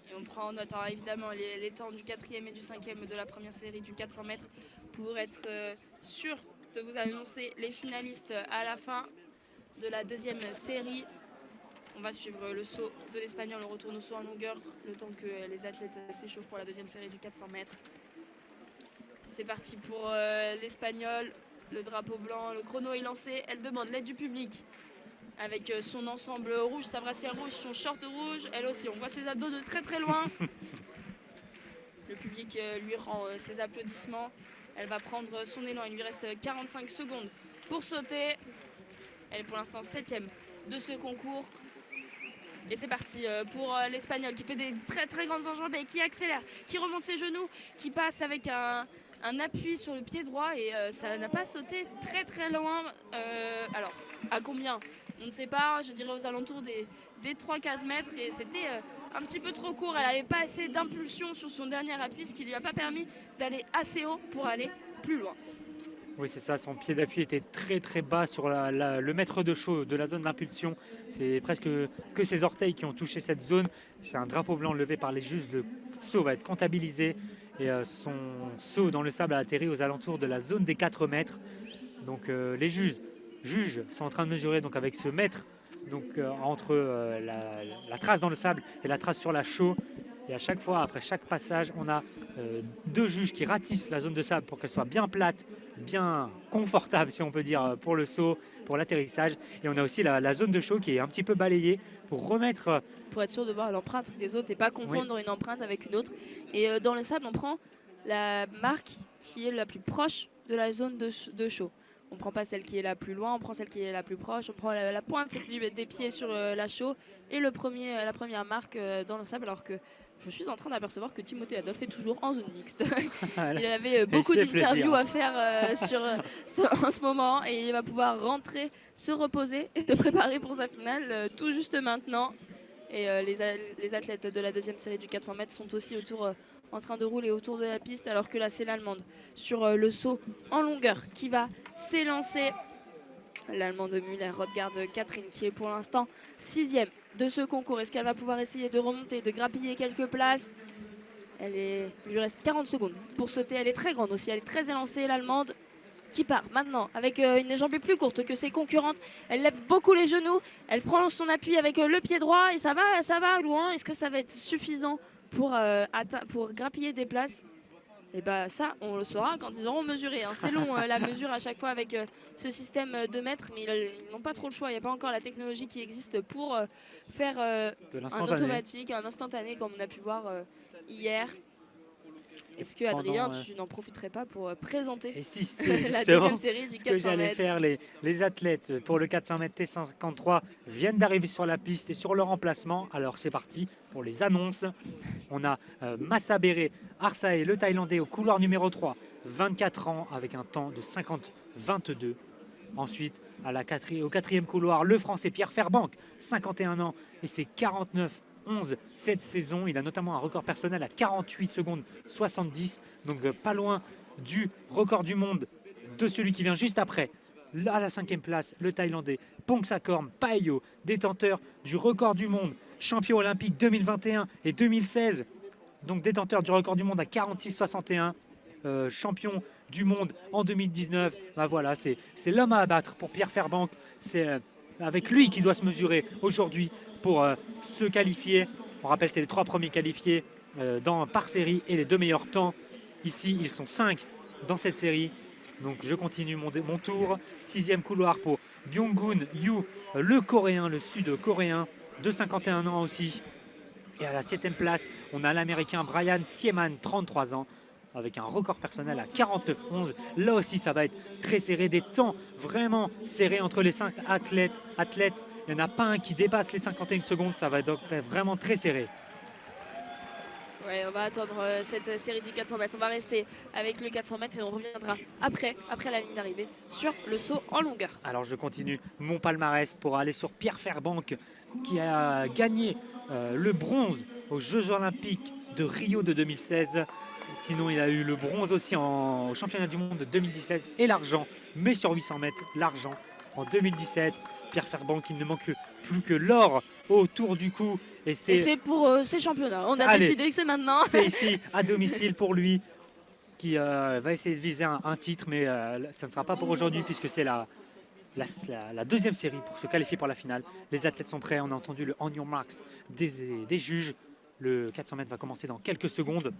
Et on prend en note évidemment les temps du 4e et du 5e de la première série du 400 mètres pour être sûr de vous annoncer les finalistes à la fin de la 2e série. On va suivre le saut de l'Espagnol. On retourne au saut en longueur le temps que les athlètes s'échauffent pour la 2e série du 400 mètres. C'est parti pour l'Espagnol. Le drapeau blanc, le chrono est lancé. Elle demande l'aide du public avec son ensemble rouge, sa brassière rouge, son short rouge. Elle aussi, on voit ses abdos de très très loin. Le public lui rend ses applaudissements. Elle va prendre son élan. Il lui reste 45 secondes pour sauter. Elle est pour l'instant 7e de ce concours. Et c'est parti pour l'Espagnol qui fait des très très grandes enjambées, qui accélère, qui remonte ses genoux, qui passe avec un appui sur le pied droit et ça n'a pas sauté très très loin. Alors, à combien? On ne sait pas, je dirais aux alentours des 3-15 mètres et c'était un petit peu trop court. Elle n'avait pas assez d'impulsion sur son dernier appui, ce qui ne lui a pas permis d'aller assez haut pour aller plus loin. Oui, c'est ça. Son pied d'appui était très très bas sur le mètre de chaud de la zone d'impulsion. C'est presque que ses orteils qui ont touché cette zone. C'est un drapeau blanc levé par les juges. Le saut va être comptabilisé et son saut dans le sable a atterri aux alentours de la zone des 4 mètres. Donc les juges sont en train de mesurer donc, avec ce mètre donc, entre la trace dans le sable et la trace sur la chaux. Et à chaque fois, après chaque passage, on a 2 juges qui ratissent la zone de sable pour qu'elle soit bien plate, bien confortable, si on peut dire, pour le saut, pour l'atterrissage. Et on a aussi la zone de chaux qui est un petit peu balayée pour remettre... Pour être sûr de voir l'empreinte des autres et pas confondre une empreinte avec une autre. Et dans le sable, on prend la marque qui est la plus proche de la zone de chaux. On ne prend pas celle qui est la plus loin, on prend celle qui est la plus proche, on prend la pointe des pieds sur la chaux et la première marque dans le sable, alors que je suis en train d'apercevoir que Timothée Adolphe est toujours en zone mixte. Il avait beaucoup d'interviews à faire en ce moment et il va pouvoir rentrer, se reposer et se préparer pour sa finale tout juste maintenant. Et les athlètes de la deuxième série du 400 mètres sont aussi en train de rouler autour de la piste, alors que là c'est l'Allemande sur le saut en longueur qui va s'élancer. L'Allemande Müller-Rodgard Catherine qui est pour l'instant 6e de ce concours. Est-ce qu'elle va pouvoir essayer de remonter, de grappiller quelques places? Il lui reste 40 secondes pour sauter. Elle est très grande aussi, elle est très élancée, l'Allemande qui part maintenant avec une jambe plus courte que ses concurrentes. Elle lève beaucoup les genoux, elle prend son appui avec le pied droit et ça va loin. Est-ce que ça va être suffisant pour grappiller des places? Et bien ça, on le saura quand ils auront mesuré. Hein. C'est long la mesure à chaque fois avec ce système de mètres, mais ils n'ont pas trop le choix. Il n'y a pas encore la technologie qui existe pour faire un automatique, un instantané comme on a pu voir hier. Est-ce que Adrien, tu n'en profiterais pas pour présenter la deuxième série du 400 mètres? Ce que j'allais faire, les athlètes pour le 400 mètres T53 viennent d'arriver sur la piste et sur leur emplacement. Alors c'est parti pour les annonces. On a Massa Béré Arsae, le Thaïlandais, au couloir numéro 3, 24 ans avec un temps de 50-22. Ensuite, au quatrième couloir, le Français Pierre Fairbank, 51 ans et c'est 49-11 cette saison. Il a notamment un record personnel à 48 secondes 70, donc pas loin du record du monde de celui qui vient juste après. À la 5e place, le Thaïlandais Pongsakorn Paeyo, détenteur du record du monde, champion olympique 2021 et 2016, donc détenteur du record du monde à 46-61, champion du monde en 2019. Ben voilà, c'est l'homme à abattre pour Pierre Fairbank. C'est avec lui qui doit se mesurer aujourd'hui pour se qualifier. On rappelle, c'est les 3 premiers qualifiés par série et les 2 meilleurs temps. Ici, ils sont 5 dans cette série. Donc je continue mon tour. 6e couloir pour Byung-gun Yu, le coréen, le sud-coréen, de 51 ans aussi. Et à la 7e place, on a l'américain Brian Sieman, 33 ans, avec un record personnel à 49-11. Là aussi, ça va être très serré. Des temps vraiment serrés entre les 5 athlètes. Il n'y en a pas un qui dépasse les 51 secondes. Ça va être donc vraiment très serré. Ouais, on va attendre cette série du 400 mètres. On va rester avec le 400 mètres et on reviendra après la ligne d'arrivée sur le saut en longueur. Alors je continue mon palmarès pour aller sur Pierre Fairbank qui a gagné le bronze aux Jeux Olympiques de Rio de 2016. Sinon, il a eu le bronze aussi au championnat du monde de 2017 et l'argent, mais sur 800 mètres, l'argent en 2017. Pierre Fairbank, il ne manque plus que l'or autour du cou. Et c'est pour ces championnats. On a décidé que c'est maintenant. C'est ici, à domicile pour lui, qui va essayer de viser un titre, mais ça ne sera pas pour aujourd'hui puisque c'est la deuxième série pour se qualifier pour la finale. Les athlètes sont prêts, on a entendu le on your marks des juges. Le 400 mètres va commencer dans quelques secondes.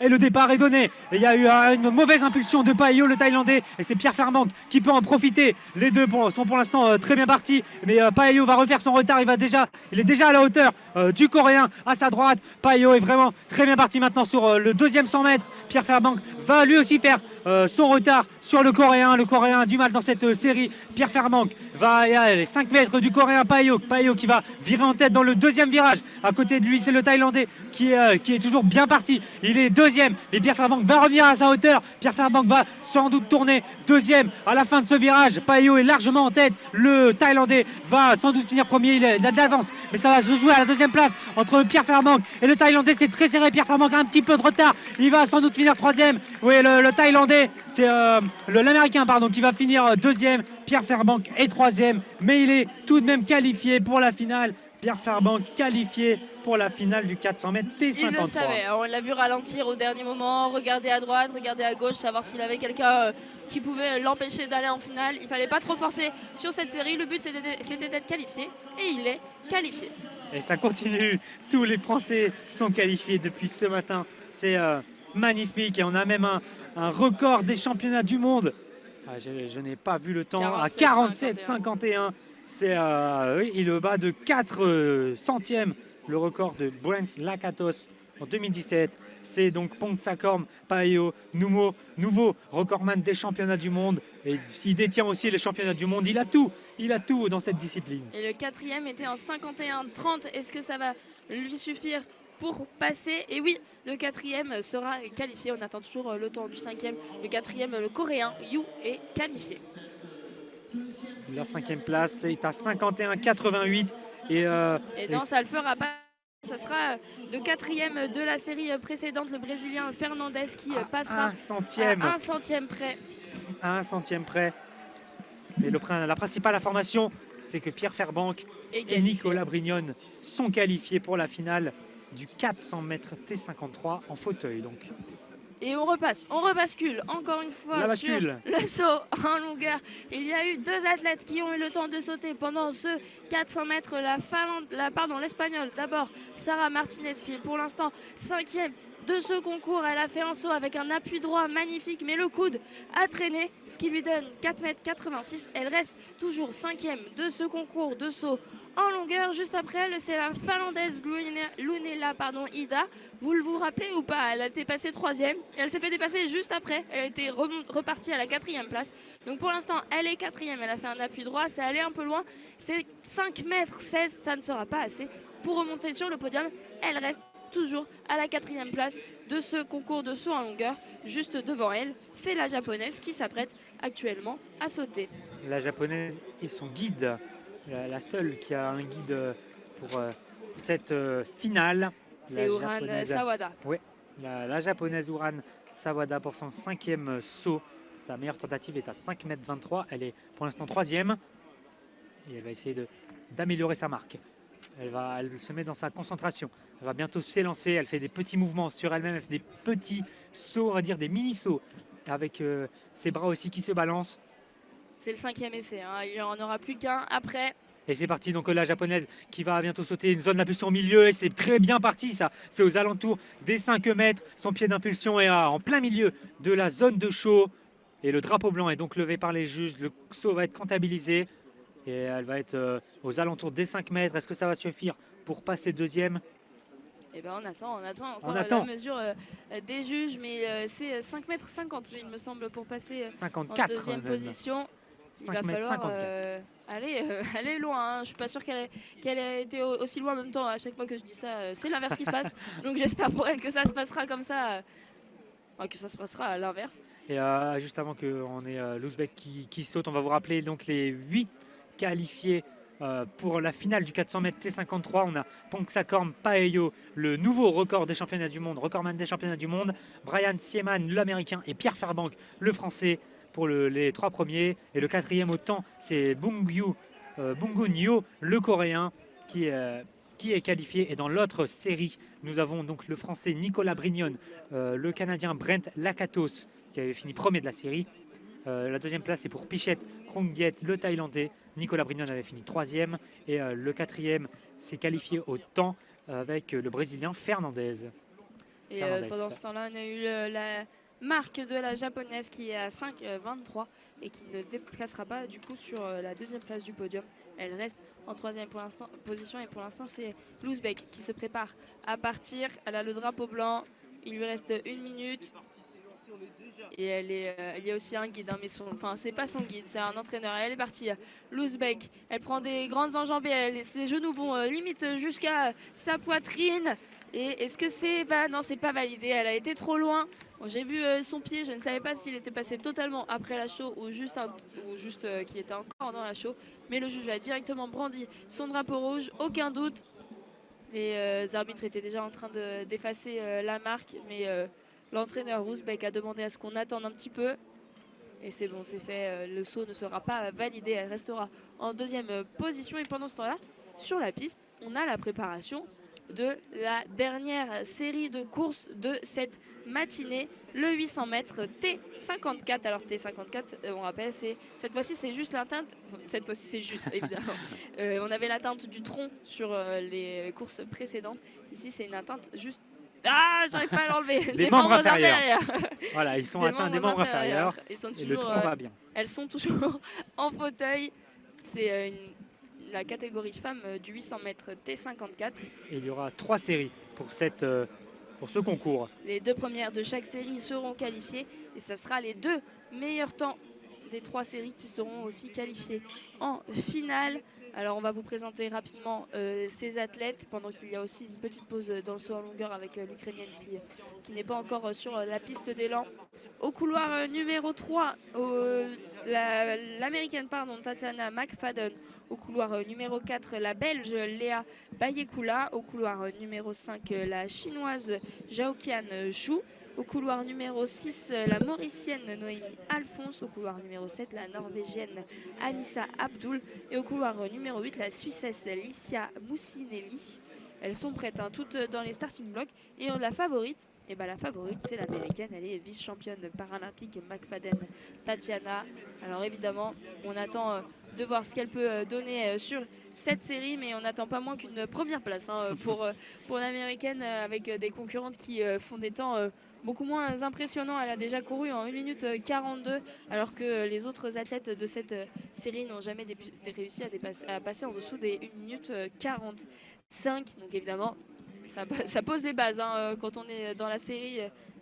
Et le départ est donné. Et il y a eu une mauvaise impulsion de Paeyo, le Thaïlandais. Et c'est Pierre Fairbank qui peut en profiter. Les deux sont pour l'instant très bien partis. Mais Paeyo va refaire son retard. Il est déjà à la hauteur du Coréen à sa droite. Paeyo est vraiment très bien parti maintenant sur le deuxième 100 mètres. Pierre Fairbank va lui aussi faire son retard sur le Coréen. Le Coréen a du mal dans cette série. Pierre Ferbank va y aller 5 mètres du Coréen Payo qui va virer en tête dans le deuxième virage. À côté de lui, c'est le Thaïlandais qui est toujours bien parti. Il est deuxième et Pierre Ferbank va revenir à sa hauteur. Pierre Ferbank va sans doute tourner deuxième à la fin de ce virage. Payo est largement en tête. Le Thaïlandais va sans doute finir premier. Il a de l'avance, mais ça va se jouer à la deuxième place entre Pierre Ferbank et le Thaïlandais. C'est très serré. Pierre Ferbank a un petit peu de retard. Il va sans doute finir troisième. Oui, le Thaïlandais, c'est l'Américain qui va finir deuxième. Pierre Ferbank est troisième, mais il est tout de même qualifié pour la finale. Pierre Ferbank qualifié pour la finale du 400 mètres T53. Il le savait, on l'a vu ralentir au dernier moment, regarder à droite, regarder à gauche, savoir s'il avait quelqu'un qui pouvait l'empêcher d'aller en finale. Il ne fallait pas trop forcer sur cette série, le but c'était d'être qualifié, et il est qualifié. Et ça continue, tous les Français sont qualifiés depuis ce matin, c'est magnifique, et on a même un record des championnats du monde. Je n'ai pas vu le temps, à 47,51. Oui, il le bat de 4 centièmes, le record de Brent Lakatos en 2017. C'est donc Pongsakorn Paeo, nouveau recordman des championnats du monde. Et il détient aussi les championnats du monde. Il a tout dans cette discipline. Et le quatrième était en 51,30. Est-ce que ça va lui suffire pour passer? Et oui, le quatrième sera qualifié. On attend toujours le temps du cinquième. Le quatrième, le Coréen Yu, est qualifié. La cinquième place est à 51,88. Et non, ça ne le fera pas. Ça sera le quatrième de la série précédente, le Brésilien Fernandez qui passera un centième. À 1 centième près. À 1 centième près. Et la principale information, c'est que Pierre Ferbank et Nicolas Brignon sont qualifiés pour la finale du 400 mètres T53 en fauteuil. Donc. Et on rebascule encore une fois sur le saut en longueur. Il y a eu 2 athlètes qui ont eu le temps de sauter pendant ce 400 mètres. L'Espagnole, d'abord Sarah Martinez, qui est pour l'instant 5e de ce concours. Elle a fait un saut avec un appui droit magnifique, mais le coude a traîné, ce qui lui donne 4,86 m. Elle reste toujours 5e de ce concours de saut en longueur. Juste après elle, c'est la Finlandaise Lunella Ida. Vous vous rappelez ou pas? Elle a été passée 3e et elle s'est fait dépasser juste après. Elle était repartie à la 4e place. Donc pour l'instant, elle est 4e. Elle a fait un appui droit. C'est allé un peu loin. C'est 5,16 m. Ça ne sera pas assez pour remonter sur le podium. Elle reste toujours à la 4e place de ce concours de saut en longueur. Juste devant elle, c'est la Japonaise qui s'apprête actuellement à sauter. La Japonaise et son guide, la seule qui a un guide pour cette finale. C'est Uran Sawada. Oui, la Japonaise Uran Sawada pour son 5e saut. Sa meilleure tentative est à 5,23 m. Elle est pour l'instant 3e. Et elle va essayer d'améliorer sa marque. Elle se met dans sa concentration. Elle va bientôt s'élancer. Elle fait des petits mouvements sur elle-même. Elle fait des petits sauts, on va dire des mini-sauts. Avec ses bras aussi qui se balancent. C'est le 5e essai. Il n'y en aura plus qu'un après. Et c'est parti, donc la Japonaise qui va bientôt sauter une zone d'impulsion au milieu. Et c'est très bien parti, ça. C'est aux alentours des 5 mètres. Son pied d'impulsion est en plein milieu de la zone de show. Et le drapeau blanc est donc levé par les juges. Le saut va être comptabilisé. Et elle va être aux alentours des 5 mètres. Est-ce que ça va suffire pour passer deuxième? Eh ben on attend encore la mesure des juges. Mais c'est 5,50 m, il me semble, pour passer 54 en deuxième position. Il va falloir aller loin. Je ne suis pas sûre qu'elle ait été aussi loin en même temps. À chaque fois que je dis ça, c'est l'inverse qui se passe. Donc j'espère pour elle que ça se passera comme ça. Que ça se passera à l'inverse. Et juste avant qu'on ait l'Ouzbek qui saute, on va vous rappeler donc les 8 qualifiés pour la finale du 400 mètres T53. On a Pongsakorn Paeo, le nouveau record des championnats du monde, recordman des championnats du monde. Brian Sieman, l'Américain, et Pierre Ferbank, le Français, pour les 3 premiers. Et le 4e au temps, c'est Bungun Yo, le Coréen, qui est qualifié. Et dans l'autre série, nous avons donc le Français Nicolas Brignon, le Canadien Brent Lakatos, qui avait fini premier de la série. La deuxième place est pour Pichette Krongdiet, le Thaïlandais. Nicolas Brignon avait fini 3e. Et le 4e s'est qualifié au temps avec le Brésilien Fernandez. Et pendant ce temps-là, on a eu la marque de la Japonaise qui est à 5,23 et qui ne déplacera pas du coup sur la deuxième place du podium. Elle reste en 3e position et pour l'instant c'est l'Ouzbek qui se prépare à partir. Elle a le drapeau blanc, il lui reste 1 minute. Et il y a aussi un guide, hein, mais c'est pas son guide, c'est un entraîneur. Et elle est partie, l'Ouzbek. Elle prend des grandes enjambées, ses genoux vont limite jusqu'à sa poitrine. Et est-ce que c'est... Bah non, c'est pas validé, elle a été trop loin. Bon, j'ai vu son pied, je ne savais pas s'il était passé totalement après la chaux ou juste qu'il était encore dans la chaux. Mais le juge a directement brandi son drapeau rouge, aucun doute. Les arbitres étaient déjà en train d'effacer la marque, mais l'entraîneur ouzbek a demandé à ce qu'on attende un petit peu. Et c'est bon, c'est fait. Le saut ne sera pas validé, elle restera en deuxième position. Et pendant ce temps-là, sur la piste, on a la préparation de la dernière série de courses de cette matinée, le 800 mètres T54. Alors T54, on rappelle, cette fois-ci c'est juste l'atteinte, cette fois-ci c'est juste évidemment, on avait l'atteinte du tronc sur les courses précédentes, ici c'est une atteinte juste, j'arrive pas à l'enlever, des membres inférieurs. Voilà, ils sont atteints des membres inférieurs et le tronc va bien. Elles sont toujours en fauteuil, c'est la catégorie femmes du 800 mètres T54. Et il y aura 3 séries pour ce concours. Les 2 premières de chaque série seront qualifiées et ce sera les 2 meilleurs temps des 3 séries qui seront aussi qualifiées en finale. Alors on va vous présenter rapidement ces athlètes pendant qu'il y a aussi une petite pause dans le saut en longueur avec l'Ukrainienne qui n'est pas encore sur la piste d'élan. Au couloir numéro 3, l'américaine Tatiana McFadden. Au couloir numéro 4, la Belge Léa Bayekula. Au couloir numéro 5, la Chinoise Zhaoqian Zhu. Au couloir numéro 6, la Mauricienne Noémie Alphonse. Au couloir numéro 7, la Norvégienne Anissa Abdul. Et au couloir numéro 8, la Suissesse Licia Moussinelli. Elles sont prêtes, toutes dans les starting blocks. Et la favorite, c'est l'américaine. Elle est vice-championne paralympique McFadden Tatiana. Alors évidemment, on attend de voir ce qu'elle peut donner sur cette série, mais on n'attend pas moins qu'une première place pour l'américaine, avec des concurrentes qui font des temps beaucoup moins impressionnants. Elle a déjà couru en 1 minute 42, alors que les autres athlètes de cette série n'ont jamais réussi à passer en dessous des 1 minute 45. Donc évidemment, ça pose les bases quand on est dans la série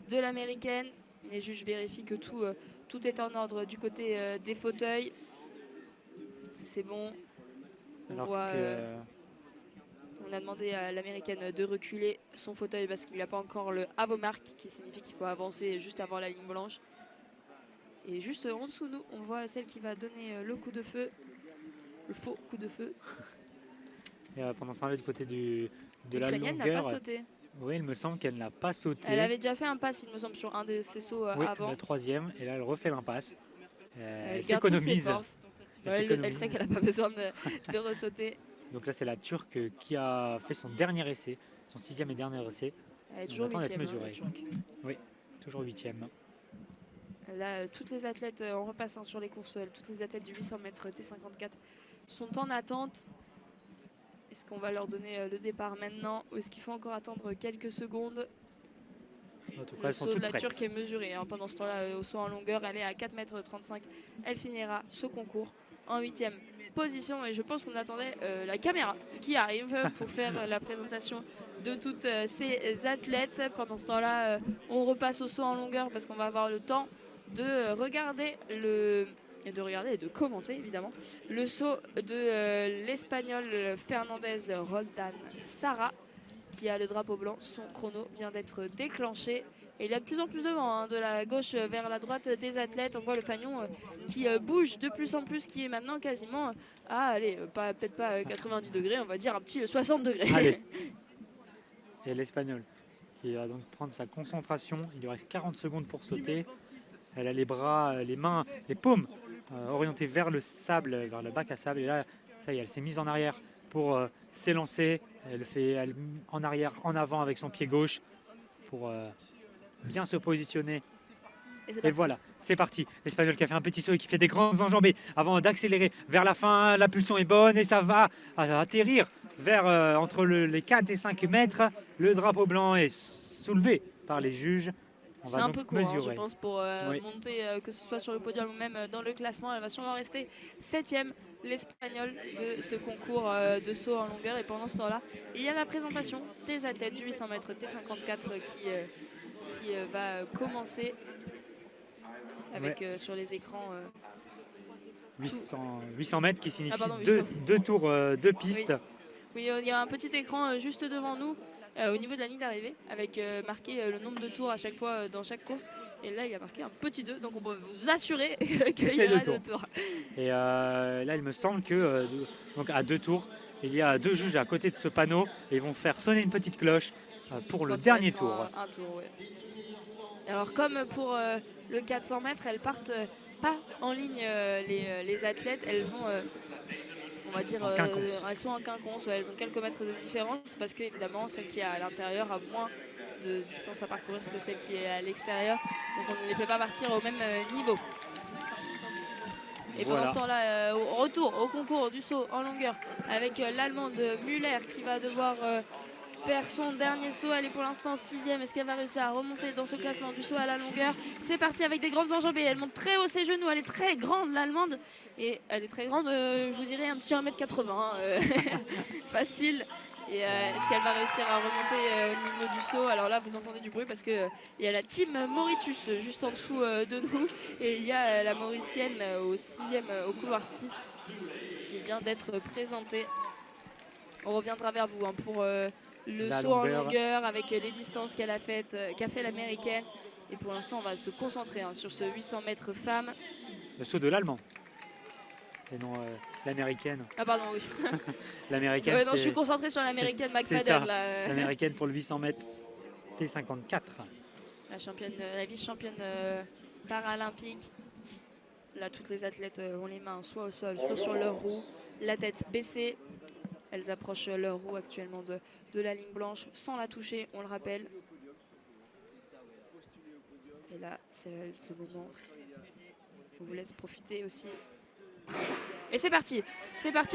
de l'américaine. Les juges vérifient que tout est en ordre du côté des fauteuils. C'est bon. On a demandé à l'américaine de reculer son fauteuil parce qu'il n'a pas encore le Avomark, qui signifie qu'il faut avancer juste avant la ligne blanche. Et juste en dessous de nous, on voit celle qui va donner le coup de feu, le faux coup de feu. Et pendant ce temps-là, du côté de la longueur, n'a pas sauté. Oui, il me semble qu'elle n'a pas sauté. Elle avait déjà fait un pass, il me semble, sur un de ses sauts avant. Le 3e, et là elle refait l'impasse. Elle s'économise. Elle sait qu'elle n'a pas besoin de ressauter. Donc là, c'est la Turque qui a fait son dernier essai, son 6e et dernier essai. Elle est toujours 8e. Oui, toujours 8e. Là, toutes les athlètes, on repasse sur les courses, toutes les athlètes du 800 mètres T54 sont en attente. Est-ce qu'on va leur donner le départ maintenant ou est-ce qu'il faut encore attendre quelques secondes? En tout cas, le saut de la Turque est mesuré. Pendant ce temps-là, au saut en longueur, elle est à 4,35 m. Elle finira ce concours en 8e position. Et je pense qu'on attendait la caméra qui arrive pour faire la présentation de toutes ces athlètes. Pendant ce temps-là, on repasse au saut en longueur parce qu'on va avoir le temps de regarder et de commenter évidemment le saut de l'Espagnol Fernandez Roldan Sara, qui a le drapeau blanc. Son chrono vient d'être déclenché et il y a de plus en plus de vent de la gauche vers la droite des athlètes. On voit le fanion qui bouge de plus en plus, qui est maintenant quasiment peut-être pas 90 degrés, on va dire un petit 60 degrés. Allez. Et l'Espagnol qui va donc prendre sa concentration. Il lui reste 40 secondes pour sauter. Elle a les bras, les mains, les paumes orientées vers le sable, vers le bac à sable. Et là, ça y est, elle s'est mise en arrière pour s'élancer. Elle fait en arrière, en avant avec son pied gauche pour bien se positionner. Et voilà, c'est parti. L'Espagnol qui a fait un petit saut et qui fait des grandes enjambées avant d'accélérer vers la fin. La pulsion est bonne et ça va atterrir vers entre les 4 et 5 mètres. Le drapeau blanc est soulevé par les juges. C'est un peu court, je pense, pour monter, que ce soit sur le podium ou même dans le classement. Elle va sûrement rester 7e, l'Espagnol, de ce concours de saut en longueur. Et pendant ce temps-là, il y a la présentation des athlètes du 800 mètres T54 qui va commencer. avec sur les écrans 800 mètres qui signifie 800. deux tours, deux pistes. Oui, il y a un petit écran juste devant nous au niveau de la ligne d'arrivée avec marqué le nombre de tours à chaque fois dans chaque course. Et là, il y a marqué un petit 2, donc on peut vous assurer qu'il y aura 2 tours. Et là, il me semble que donc à 2 tours, il y a 2 juges à côté de ce panneau et ils vont faire sonner une petite cloche pour le dernier tour. Un tour, ouais. Alors comme pour le 400 mètres, elles partent pas en ligne les athlètes, elles ont, on va dire, elles sont en quinconce, elles ont quelques mètres de différence parce qu'évidemment celle qui est à l'intérieur a moins de distance à parcourir que celle qui est à l'extérieur, donc on ne les fait pas partir au même niveau. Et pendant ce temps-là, retour au concours du saut en longueur avec l'Allemande Müller qui va devoir faire son dernier saut. Elle est pour l'instant 6e. Est-ce qu'elle va réussir à remonter dans ce classement du saut à la longueur? C'est parti avec des grandes enjambées. Elle monte très haut ses genoux. Elle est très grande, l'Allemande. Et elle est très grande, je vous dirais un petit 1m80. Facile. Et est-ce qu'elle va réussir à remonter au niveau du saut? Alors là, vous entendez du bruit parce qu'il y a la team Mauritius juste en dessous de nous. Et il y a la Mauricienne au 6e, au couloir 6, qui vient d'être présentée. On reviendra vers vous pour le saut en longueur avec les distances qu'a fait l'américaine. Et pour l'instant, on va se concentrer sur ce 800 mètres femmes. Le saut de l'Allemand. Et non l'américaine. Ah pardon, oui. L'américaine. Non, je suis concentrée sur l'américaine McFadden. L'américaine pour le 800 mètres T54. La vice-championne paralympique. Là, toutes les athlètes ont les mains soit au sol, soit sur leur roue, la tête baissée. Elles approchent leur roue actuellement de la ligne blanche sans la toucher, on le rappelle. Et là, c'est ce moment. On vous laisse profiter aussi. Et c'est parti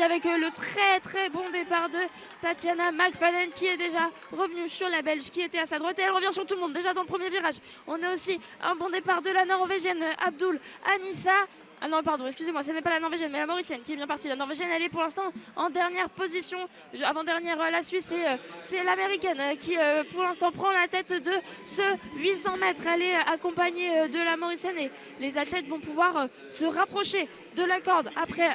avec le très très bon départ de Tatiana McFadden qui est déjà revenue sur la Belge qui était à sa droite et elle revient sur tout le monde déjà dans le premier virage. On a aussi un bon départ de la Norvégienne Abdul Anissa. Ah non, pardon, excusez-moi, ce n'est pas la Norvégienne, mais la Mauricienne qui est bien partie. La Norvégienne, elle est pour l'instant en dernière position. Avant-dernière, la Suisse, c'est l'Américaine qui, pour l'instant, prend la tête de ce 800 mètres. Elle est accompagnée de la Mauricienne et les athlètes vont pouvoir se rapprocher de la corde après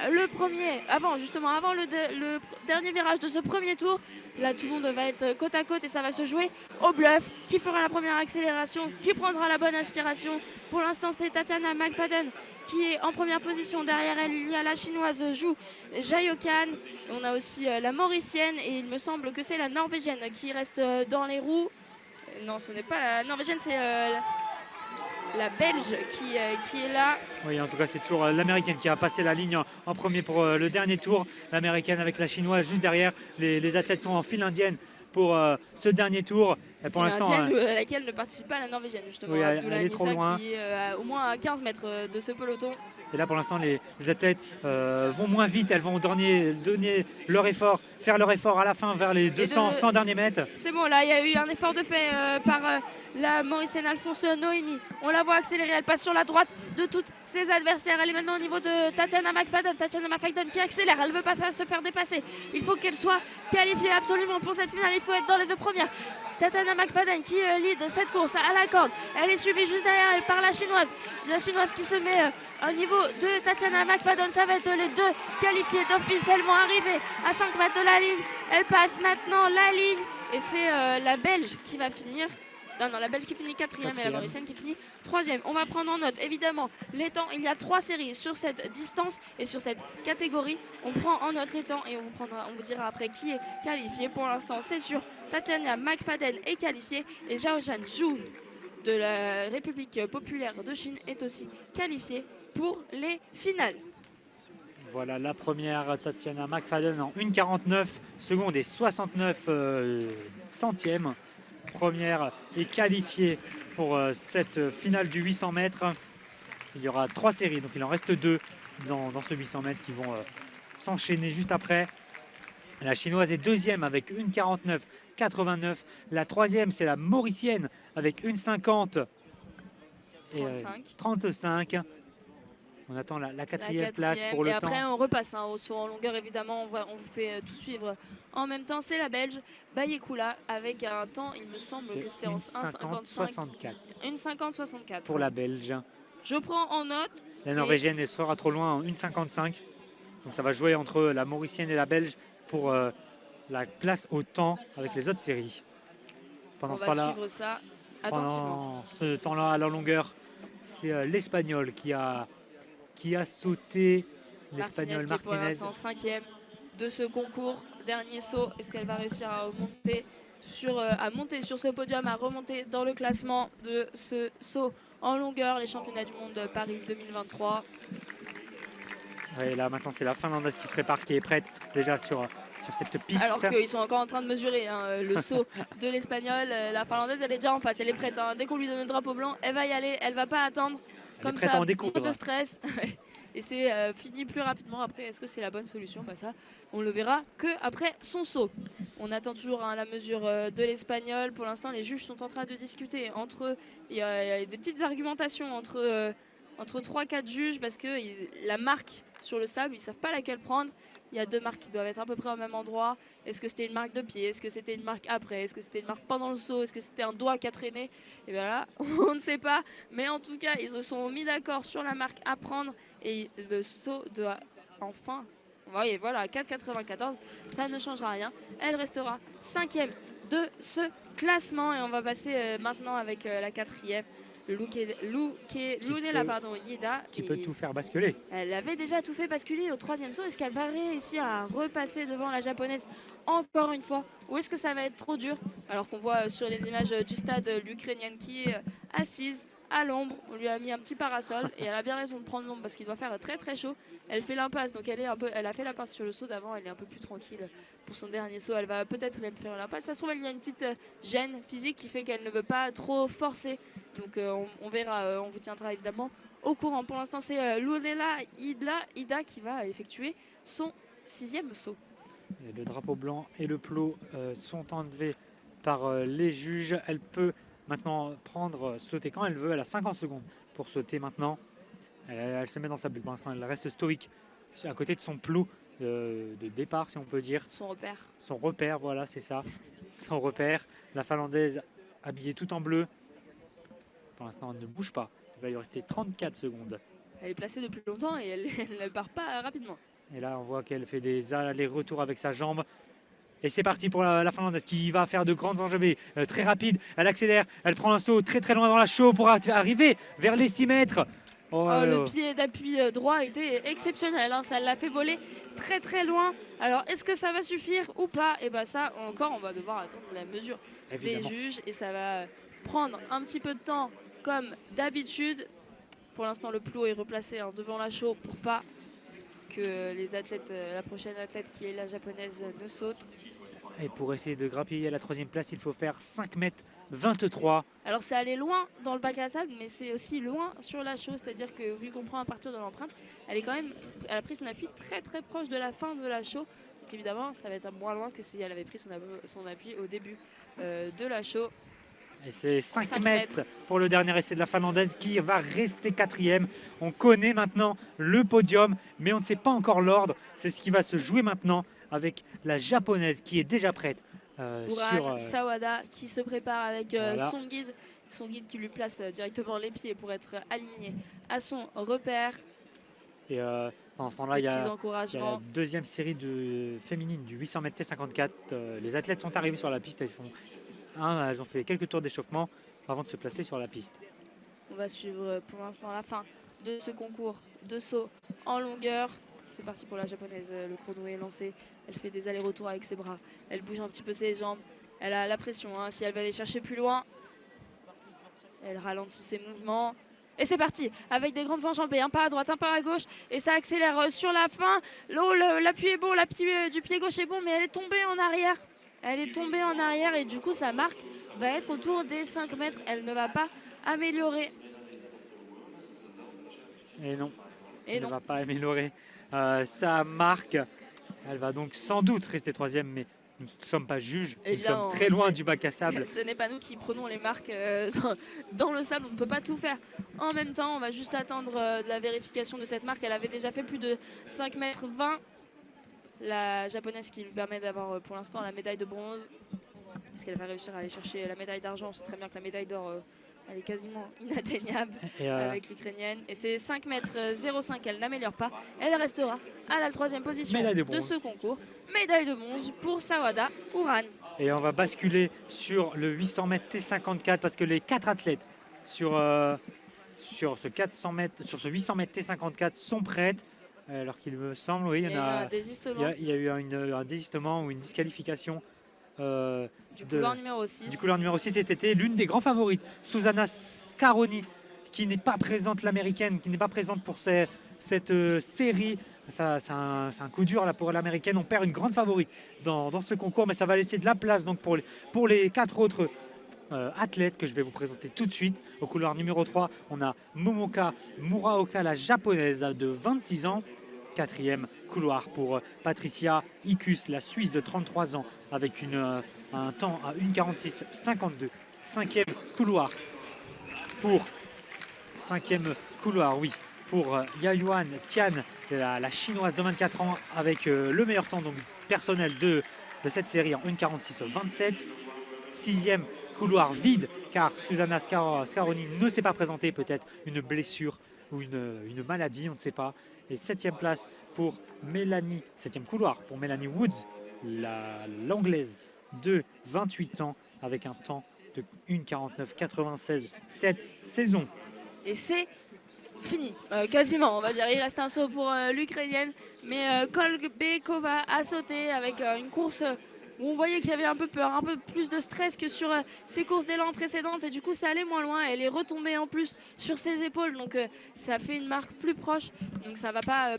avant le dernier virage de ce premier tour. Là, tout le monde va être côte à côte et ça va se jouer au bluff. Qui fera la première accélération? Qui prendra la bonne aspiration? Pour l'instant, c'est Tatiana McFadden qui est en première position. Derrière elle, il y a la chinoise Zhu Jayokan. On a aussi la Mauricienne et il me semble que c'est la Norvégienne qui reste dans les roues. Non, ce n'est pas la Norvégienne, c'est la Belge qui est là. Oui, en tout cas, c'est toujours l'Américaine qui a passé la ligne en premier pour le dernier tour. L'Américaine avec la Chinoise juste derrière. Les athlètes sont en file indienne pour ce dernier tour. Et pour l'instant, laquelle ne participe pas la Norvégienne, justement. Oui, elle est trop loin. Qui est au moins à 15 mètres de ce peloton. Et là, pour l'instant, les athlètes vont moins vite. Elles vont donner leur effort, faire leur effort à la fin vers les 100 derniers mètres. C'est bon, là, il y a eu un effort de fait par la Mauricienne Alphonse Noémie. On la voit accélérer, elle passe sur la droite de toutes ses adversaires. Elle est maintenant au niveau de Tatiana McFadden. Tatiana McFadden qui accélère, elle ne veut pas se faire dépasser. Il faut qu'elle soit qualifiée absolument pour cette finale. Il faut être dans les 2 premières. Tatiana McFadden qui lead cette course à la corde. Elle est suivie juste derrière elle par la Chinoise. La Chinoise qui se met au niveau de Tatiana McFadden. Ça va être les 2 qualifiés d'office. Elles vont arriver à 5 mètres de la ligne. Elle passe maintenant la ligne. Et c'est la Belge qui va finir. Non, la Belge qui finit 4e et la Mauricienne qui finit 3e. On va prendre en note, évidemment, les temps. Il y a 3 séries sur cette distance et sur cette catégorie. On prend en note les temps et on vous dira après qui est qualifié. Pour l'instant, c'est sûr. Tatiana McFadden est qualifiée et Zhaojan Zhu de la République populaire de Chine est aussi qualifiée pour les finales. Voilà la première, Tatiana McFadden en 1,49 secondes et 69 centièmes. Première est qualifiée pour cette finale du 800 mètres. Il y aura 3 séries, donc il en reste 2 dans ce 800 mètres qui vont s'enchaîner juste après. La chinoise est 2e avec 1,49,89. La 3e, c'est la Mauricienne avec 1,50 et 35. On attend la 4e place pour le temps. Et après, on repasse au saut en longueur, évidemment. On vous fait tout suivre en même temps. C'est la Belge Bayekula avec un temps, il me semble que c'était en 1,50-64. 1,50-64 pour la Belge. Je prends en note. La Norvégienne, elle sera trop loin en 1,55. Donc ça va jouer entre la Mauricienne et la Belge pour la place au temps avec les autres séries. On va suivre ça attentivement. Pendant ce temps-là, à la longueur, c'est l'Espagnol qui a sauté. L'Espagnol Martinez qui est pour Martinez. l'instant 5e de ce concours. Dernier saut. Est-ce qu'elle va réussir à monter sur ce podium, à remonter dans le classement de ce saut en longueur, les championnats du monde Paris 2023. Ouais, là maintenant c'est la Finlandaise qui se prépare, qui est prête déjà sur cette piste. Alors qu'ils sont encore en train de mesurer le saut de l'Espagnol. La Finlandaise, elle est déjà en face, elle est prête. Dès qu'on lui donne le drapeau blanc, elle va y aller, elle va pas attendre. Comme ça, moins de stress. Et c'est fini plus rapidement. Après, est-ce que c'est la bonne solution? Ça, on le verra que après son saut. On attend toujours la mesure de l'Espagnol. Pour l'instant, les juges sont en train de discuter entre eux. Il y a des petites argumentations entre 3-4 juges parce que la marque sur le sable, ils savent pas laquelle prendre. Il y a 2 marques qui doivent être à peu près au même endroit. Est-ce que c'était une marque de pied? Est-ce que c'était une marque après? Est-ce que c'était une marque pendant le saut? Est-ce que c'était un doigt qui a traîné? Et bien là, on ne sait pas. Mais en tout cas, ils se sont mis d'accord sur la marque à prendre. Et le saut doit enfin... Oui, voilà, 4,94, ça ne changera rien. Elle restera 5e de ce classement. Et on va passer maintenant avec la 4e. Lunella Yida. Qui peut tout faire basculer. Elle avait déjà tout fait basculer au 3e saut. Est-ce qu'elle va réussir à repasser devant la japonaise encore une fois? Ou est-ce que ça va être trop dur? Alors qu'on voit sur les images du stade l'Ukrainienne qui est assise à l'ombre. On lui a mis un petit parasol et elle a bien raison de prendre l'ombre parce qu'il doit faire très très chaud. Elle fait l'impasse, donc elle a fait l'impasse sur le saut d'avant. Elle est un peu plus tranquille pour son dernier saut. Elle va peut-être même faire l'impasse. Ça se trouve, il y a une petite gêne physique qui fait qu'elle ne veut pas trop forcer. Donc on verra, on vous tiendra évidemment au courant. Pour l'instant, c'est Lunella Yida qui va effectuer son 6e saut. Et le drapeau blanc et le plot sont enlevés par les juges. Elle peut maintenant sauter quand elle veut. Elle a 50 secondes pour sauter maintenant. Elle se met dans sa bulle. Pour l'instant, elle reste stoïque à côté de son plot de départ, si on peut dire. Son repère. Son repère, voilà, c'est ça. Son repère. La Finlandaise habillée tout en bleu. Pour l'instant, elle ne bouge pas. Il va lui rester 34 secondes. Elle est placée depuis longtemps et elle ne part pas rapidement. Et là, on voit qu'elle fait des allers-retours avec sa jambe. Et c'est parti pour la Finlandaise qui va faire de grandes enjambées très rapides. Elle accélère, elle prend un saut très très loin dans la chaux pour arriver vers les 6 mètres. Le pied d'appui droit était exceptionnel. Ça l'a fait voler très très loin. Alors, est-ce que ça va suffire ou pas? Et bien ça, encore, on va devoir attendre la mesure des juges. Et ça va prendre un petit peu de temps comme d'habitude. Pour l'instant, le plot est replacé devant la chaux pour pas que les athlètes, la prochaine athlète qui est la japonaise, ne saute. Et pour essayer de grappiller à la 3e place, il faut faire 5 mètres 23. Alors c'est aller loin dans le bac à sable, mais c'est aussi loin sur la chaux. C'est-à-dire que vu qu'on prend à partir de l'empreinte, elle a pris son appui très très proche de la fin de la chaux. Donc évidemment, ça va être moins loin que si elle avait pris son appui au début de la chaux. Et c'est 5 mètres pour le dernier essai de la Finlandaise qui va rester 4e. On connaît maintenant le podium, mais on ne sait pas encore l'ordre. C'est ce qui va se jouer maintenant avec la japonaise qui est déjà prête. Sawada qui se prépare avec son guide qui lui place directement les pieds pour être aligné à son repère. Et pendant ce temps-là, il y a la 2e série féminine du 800 m T54. Les athlètes sont arrivés sur la piste. Elles ont fait quelques tours d'échauffement avant de se placer sur la piste. On va suivre pour l'instant la fin de ce concours de saut en longueur. C'est parti pour la japonaise, le chrono est lancé. Elle fait des allers-retours avec ses bras. Elle bouge un petit peu ses jambes. Elle a la pression, si elle va aller chercher plus loin. Elle ralentit ses mouvements. Et c'est parti, avec des grandes enjambées, un pas à droite, un pas à gauche. Et ça accélère sur la fin. L'appui est bon, l'appui du pied gauche est bon, mais elle est tombée en arrière. Elle est tombée en arrière et du coup sa marque va être autour des 5 mètres. Elle ne va pas améliorer. Et non, elle ne va pas améliorer sa marque. Elle va donc sans doute rester 3e, mais nous ne sommes pas juges. Évidemment, nous sommes très loin du bac à sable. Ce n'est pas nous qui prenons les marques dans le sable. On ne peut pas tout faire en même temps. On va juste attendre la vérification de cette marque. Elle avait déjà fait plus de 5 mètres 20. La japonaise qui lui permet d'avoir pour l'instant la médaille de bronze. Est-ce qu'elle va réussir à aller chercher la médaille d'argent? On sait très bien que la médaille d'or, Elle est quasiment inatteignable Et, avec l'Ukrainienne. Et c'est 5,05 m. Elle n'améliore pas. Elle restera à la 3e position de ce concours. Médaille de bronze pour Sawada Uran. Et on va basculer sur le 800 m T54 parce que les 4 athlètes sur ce 400 m, sur ce 800 m T54 sont prêtes. Alors qu'il me semble, oui, il y a eu un désistement ou une disqualification du couloir numéro 6. Du couloir numéro 6, c'était l'une des grands favorites, Susanna Scaroni, qui n'est pas présente, l'américaine, qui n'est pas présente pour cette série. C'est un coup dur là, pour l'américaine. On perd une grande favorite dans ce concours, mais ça va laisser de la place donc, pour les 4 autres athlètes que je vais vous présenter tout de suite. Au couloir numéro 3, on a Momoka Muraoka, la japonaise de 26 ans. 4e couloir pour Patricia Ikus, la Suisse de 33 ans, avec un temps à 1,46,52. 5e couloir pour Yayuan Tian, la chinoise de 24 ans, avec le meilleur temps donc, personnel de cette série en 1,46,27. 6e couloir vide, car Susanna Scaroni ne s'est pas présentée, peut-être une blessure ou une maladie, on ne sait pas. Et 7e place pour Mélanie, 7e couloir pour Mélanie Woods, l'anglaise de 28 ans, avec un temps de 1,49,96 cette saison. Et c'est fini, quasiment, on va dire. Il reste un saut pour l'Ukrainienne, mais Kolbekova a sauté avec une course où on voyait qu'il y avait un peu peur, un peu plus de stress que sur ses courses d'élan précédentes, et du coup ça allait moins loin. Elle est retombée en plus sur ses épaules, donc ça fait une marque plus proche, donc ça va pas,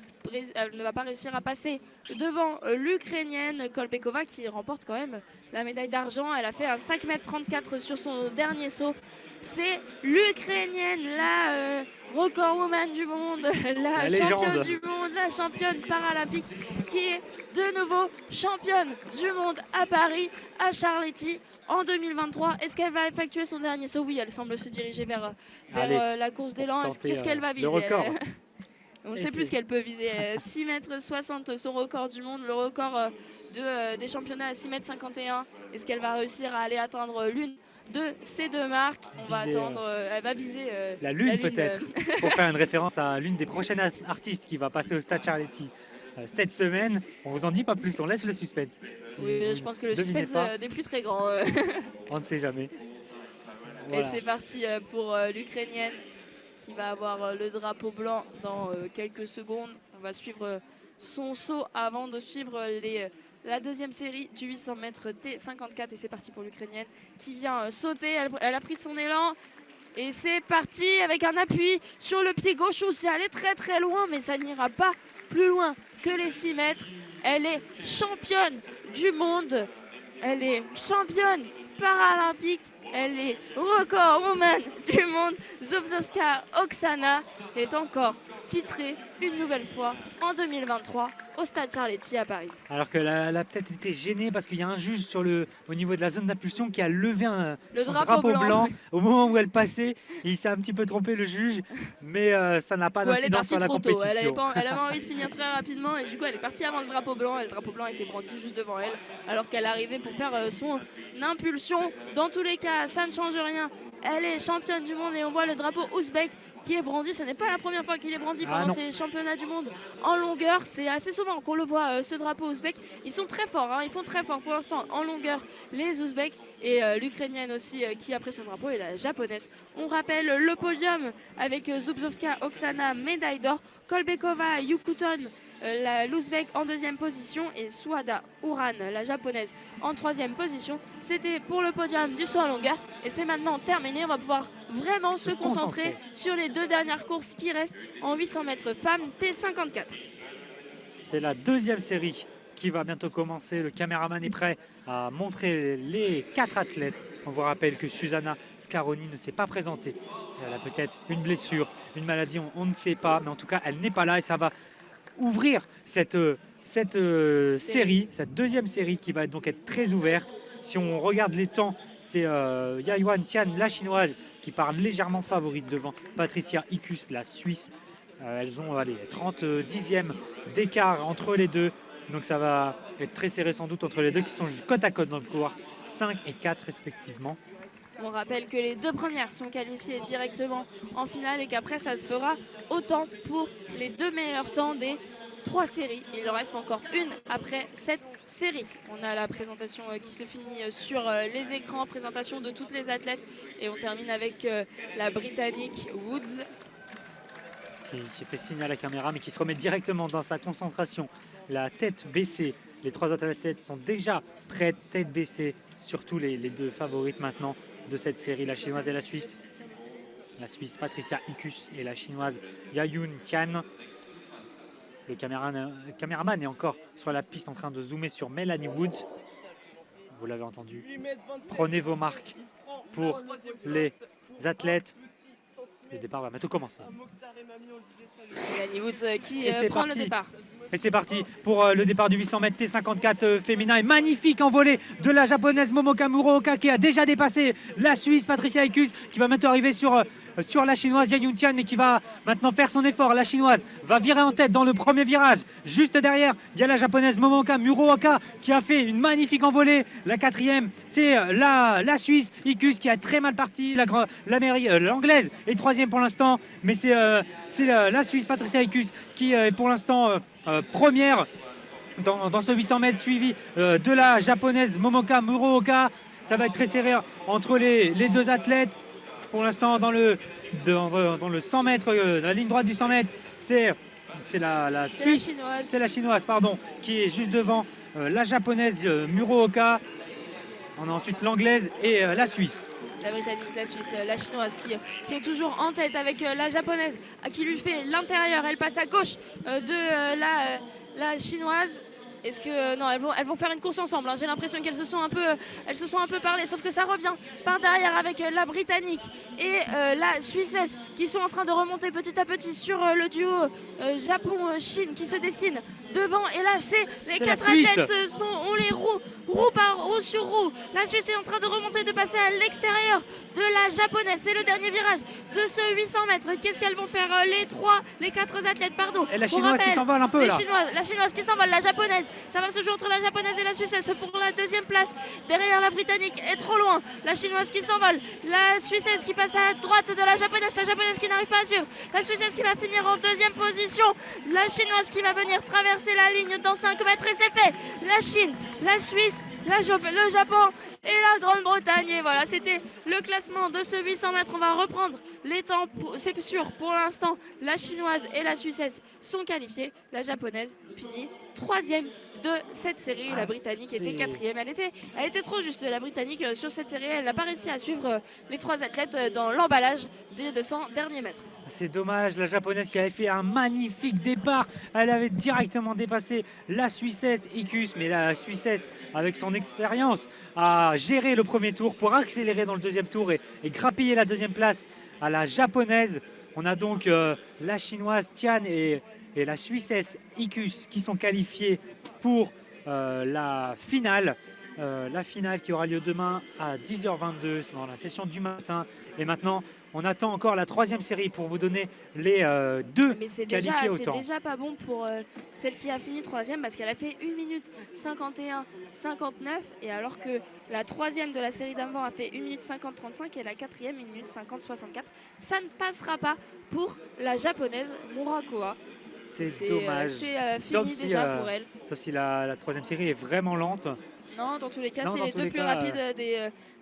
elle ne va pas réussir à passer devant l'Ukrainienne Kolbekova, qui remporte quand même la médaille d'argent. Elle a fait un 5,34 m sur son dernier saut. C'est l'Ukrainienne, la record woman du monde, la championne du monde, la championne paralympique, qui est de nouveau championne du monde à Paris, à Charletti, en 2023. Est-ce qu'elle va effectuer son dernier saut? Oui, elle semble se diriger vers la course d'élan. Qu'est-ce qu'elle va viser? On ne sait plus ce qu'elle peut viser. 6,60 m son record du monde, le record des championnats à 6,51 m. Est-ce qu'elle va réussir à aller atteindre l'une de ces deux marques? On va attendre, elle va viser la lune peut-être, pour faire une référence à l'une des prochaines artistes qui va passer au Stade Charletti cette semaine. On vous en dit pas plus, on laisse le suspense. Oui, je pense que le suspense n'est plus très grand. On ne sait jamais. Voilà. Et c'est parti pour l'Ukrainienne, qui va avoir le drapeau blanc dans quelques secondes. On va suivre son saut avant de suivre la deuxième série du 800 m T54, et c'est parti pour l'Ukrainienne qui vient sauter. Elle a pris son élan et c'est parti avec un appui sur le pied gauche où c'est allé très très loin, mais ça n'ira pas plus loin que les 6 mètres. Elle est championne du monde, elle est championne paralympique, elle est record woman du monde. Zubzovska Oksana est encore titrée une nouvelle fois en 2023 au Stade Charletti à Paris. Alors qu'elle a peut-être été gênée parce qu'il y a un juge au niveau de la zone d'impulsion qui a levé son drapeau blanc au moment où elle passait. Il s'est un petit peu trompé, le juge, mais ça n'a pas d'incidence sur la compétition. Elle avait envie de finir très rapidement et du coup elle est partie avant le drapeau blanc, et le drapeau blanc était brandi juste devant elle alors qu'elle arrivait pour faire son impulsion. Dans tous les cas, ça ne change rien. Elle est championne du monde et on voit le drapeau ouzbek qui est brandi. Ce n'est pas la première fois qu'il est brandi pendant ces championnats du monde en longueur. C'est assez souvent qu'on le voit, ce drapeau ouzbek. Ils sont très forts, ils font très fort pour l'instant en longueur, les ouzbeks. Et l'Ukrainienne aussi qui a pris son drapeau, et la japonaise. On rappelle le podium avec Zubzovska Oksana, médaille d'or, Kolbekova Yukuton, l'ouzbek en 2e position, et Suada Uran, la japonaise, en 3e position. C'était pour le podium du saut en longueur et c'est maintenant terminé. On va pouvoir vraiment se concentrer sur les 2 dernières courses qui restent en 800 m femmes T54. C'est la 2e série qui va bientôt commencer. Le caméraman est prêt à montrer les 4 athlètes. On vous rappelle que Susanna Scaroni ne s'est pas présentée. Elle a peut-être une blessure, une maladie, on ne sait pas, mais en tout cas elle n'est pas là, et ça va ouvrir cette série, cette 2e série qui va donc être très ouverte. Si on regarde les temps, c'est Yayuan Tian, la chinoise, qui part légèrement favorite devant Patricia Ikus, la Suisse. Elles ont 30 dixièmes d'écart entre les deux. Donc ça va être très serré sans doute entre les deux, qui sont côte à côte dans le couloir 5 et 4 respectivement. On rappelle que les 2 premières sont qualifiées directement en finale et qu'après ça se fera autant pour les 2 meilleurs temps des 3 séries. Il en reste encore une après cette série. On a la présentation qui se finit sur les écrans, présentation de toutes les athlètes et on termine avec la Britannique Woods. Qui fait signe à la caméra mais qui se remet directement dans sa concentration, la tête baissée. Les 3 autres athlètes sont déjà prêtes, tête baissée, surtout les 2 favorites maintenant de cette série, la chinoise et la Suisse. La Suisse Patricia Hikus et la chinoise Yayun Tian. Le caméraman est encore sur la piste en train de zoomer sur Melanie Woods. Vous l'avez entendu. Prenez vos marques pour les athlètes. Le départ va bientôt commencer. Melanie Woods qui prend le départ. Et c'est parti pour le départ du 800 mètres T54 féminin. Et magnifique envolée de la japonaise Momoka Muroka qui a déjà dépassé la Suisse Patricia Hikus, qui va maintenant arriver sur la chinoise Yayun Tian, mais qui va maintenant faire son effort. La chinoise va virer en tête dans le premier virage. Juste derrière, il y a la japonaise Momoka Muroka qui a fait une magnifique envolée. La 4e, c'est la Suisse Hikus qui a très mal parti. L'anglaise est 3e pour l'instant, mais c'est la Suisse Patricia Hikus qui est pour l'instant première dans ce 800 mètres, suivi de la japonaise Momoka Muroka. Ça va être très serré entre les 2 athlètes. Pour l'instant, dans le 100 mètres, la ligne droite du 100 mètres, c'est la Suisse, c'est la chinoise, qui est juste devant la japonaise Muroka. On a ensuite l'anglaise et la Suisse. La Britannique, la Suisse, la chinoise qui est toujours en tête avec la japonaise qui lui fait l'intérieur. Elle passe à gauche de la chinoise. Est-ce que non, elles vont faire une course ensemble, hein. J'ai l'impression qu'elles se sont un peu parlé, sauf que ça revient par derrière avec la Britannique et la Suissesse qui sont en train de remonter petit à petit sur le duo Japon-Chine qui se dessine devant. Et là, c'est les 4 athlètes ont les roue sur roue. La Suisse est en train de remonter, de passer à l'extérieur de la japonaise. C'est le dernier virage de ce 800 mètres. Qu'est-ce qu'elles vont faire les 4 athlètes, pardon. Et la chinoise qui s'envole un peu là. La chinoise qui s'envole, la japonaise. Ça va se jouer entre la japonaise et la Suissesse pour la 2e place. Derrière, la Britannique est trop loin. La chinoise qui s'envole. La Suissesse qui passe à droite de la japonaise. La japonaise qui n'arrive pas à suivre. La Suissesse qui va finir en 2e position. La chinoise qui va venir traverser la ligne dans 5 mètres. Et c'est fait. La Chine, la Suisse, le Japon et la Grande-Bretagne. Et voilà, c'était le classement de ce 800 mètres. On va reprendre les temps. C'est sûr, pour l'instant, la chinoise et la Suissesse sont qualifiées. La japonaise finit 3e de cette série. La Britannique était 4e. Elle était trop juste, la Britannique, sur cette série. Elle n'a pas réussi à suivre les 3 athlètes dans l'emballage des 200 derniers mètres. C'est dommage, la japonaise qui avait fait un magnifique départ. Elle avait directement dépassé la Suissesse Hikus, mais la Suissesse, avec son expérience, a géré le premier tour pour accélérer dans le 2e tour et grappiller la 2e place à la japonaise. On a donc la chinoise Tian et la Suissesse Hikus qui sont qualifiés pour la finale. La finale qui aura lieu demain à 10h22 dans la session du matin. Et maintenant, on attend encore la 3e série pour vous donner les 2 qualifiés au temps. C'est déjà pas bon pour celle qui a fini 3e parce qu'elle a fait 1 minute 51-59. Et alors que la 3e de la série d'avant a fait 1 minute 50-35 et la 4e 1 minute 50-64. Ça ne passera pas pour la japonaise Murakoa. C'est dommage. C'est fini déjà pour elle. Sauf si la 3e série est vraiment lente. Non, dans tous les cas, c'est les 2 plus rapides.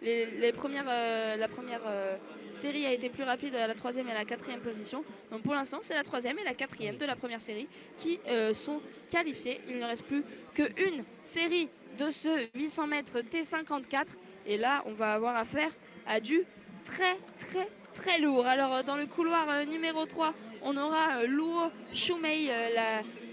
La première série a été plus rapide à la 3e et à la 4e position. Donc pour l'instant, c'est la 3e et la 4e de la première série qui sont qualifiées. Il ne reste plus qu'une série de ce 800 mètres T54. Et là, on va avoir affaire à du très lourd. Alors dans le couloir numéro 3, on aura Luo Shumei,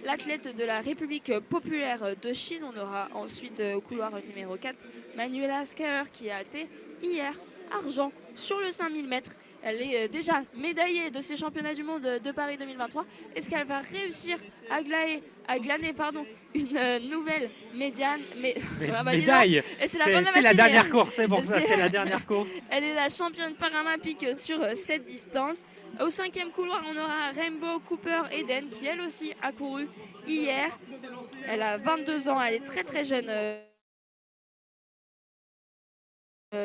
l'athlète de la République populaire de Chine. On aura ensuite au couloir numéro 4 Manuela Skauer qui a été hier argent sur le 5000 mètres. Elle est déjà médaillée de ces championnats du monde de Paris 2023. Est-ce qu'elle va réussir à glaner une nouvelle médaille? C'est la dernière course, c'est pour ça, c'est la dernière course. Elle est la championne paralympique sur cette distance. Au 5e couloir, on aura Rainbow Cooper Eden qui elle aussi a couru hier. Elle a 22 ans, elle est très jeune.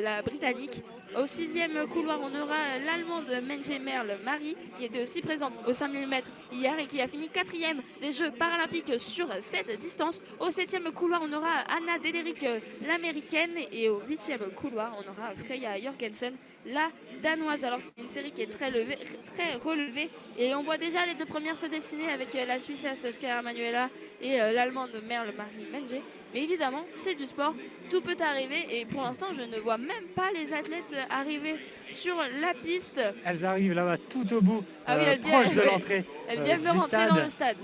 la Britannique. Au 6e couloir, on aura l'Allemande Menge Merle Marie qui était aussi présente au 5000 mètres hier et qui a fini 4e des Jeux paralympiques sur cette distance. Au 7e couloir, on aura Anna Dederick, l'américaine, et au 8e couloir, on aura Freya Jorgensen, la danoise. Alors c'est une série qui est très relevée et on voit déjà les deux premières se dessiner avec la Suissesse Skylar Manuela et l'Allemande Merle Marie Menge. Mais évidemment, c'est du sport, tout peut arriver et pour l'instant, je ne vois même pas les athlètes arriver sur la piste. Elles arrivent là-bas tout au bout, oui, proche de l'entrée. Elles viennent de rentrer dans le stade.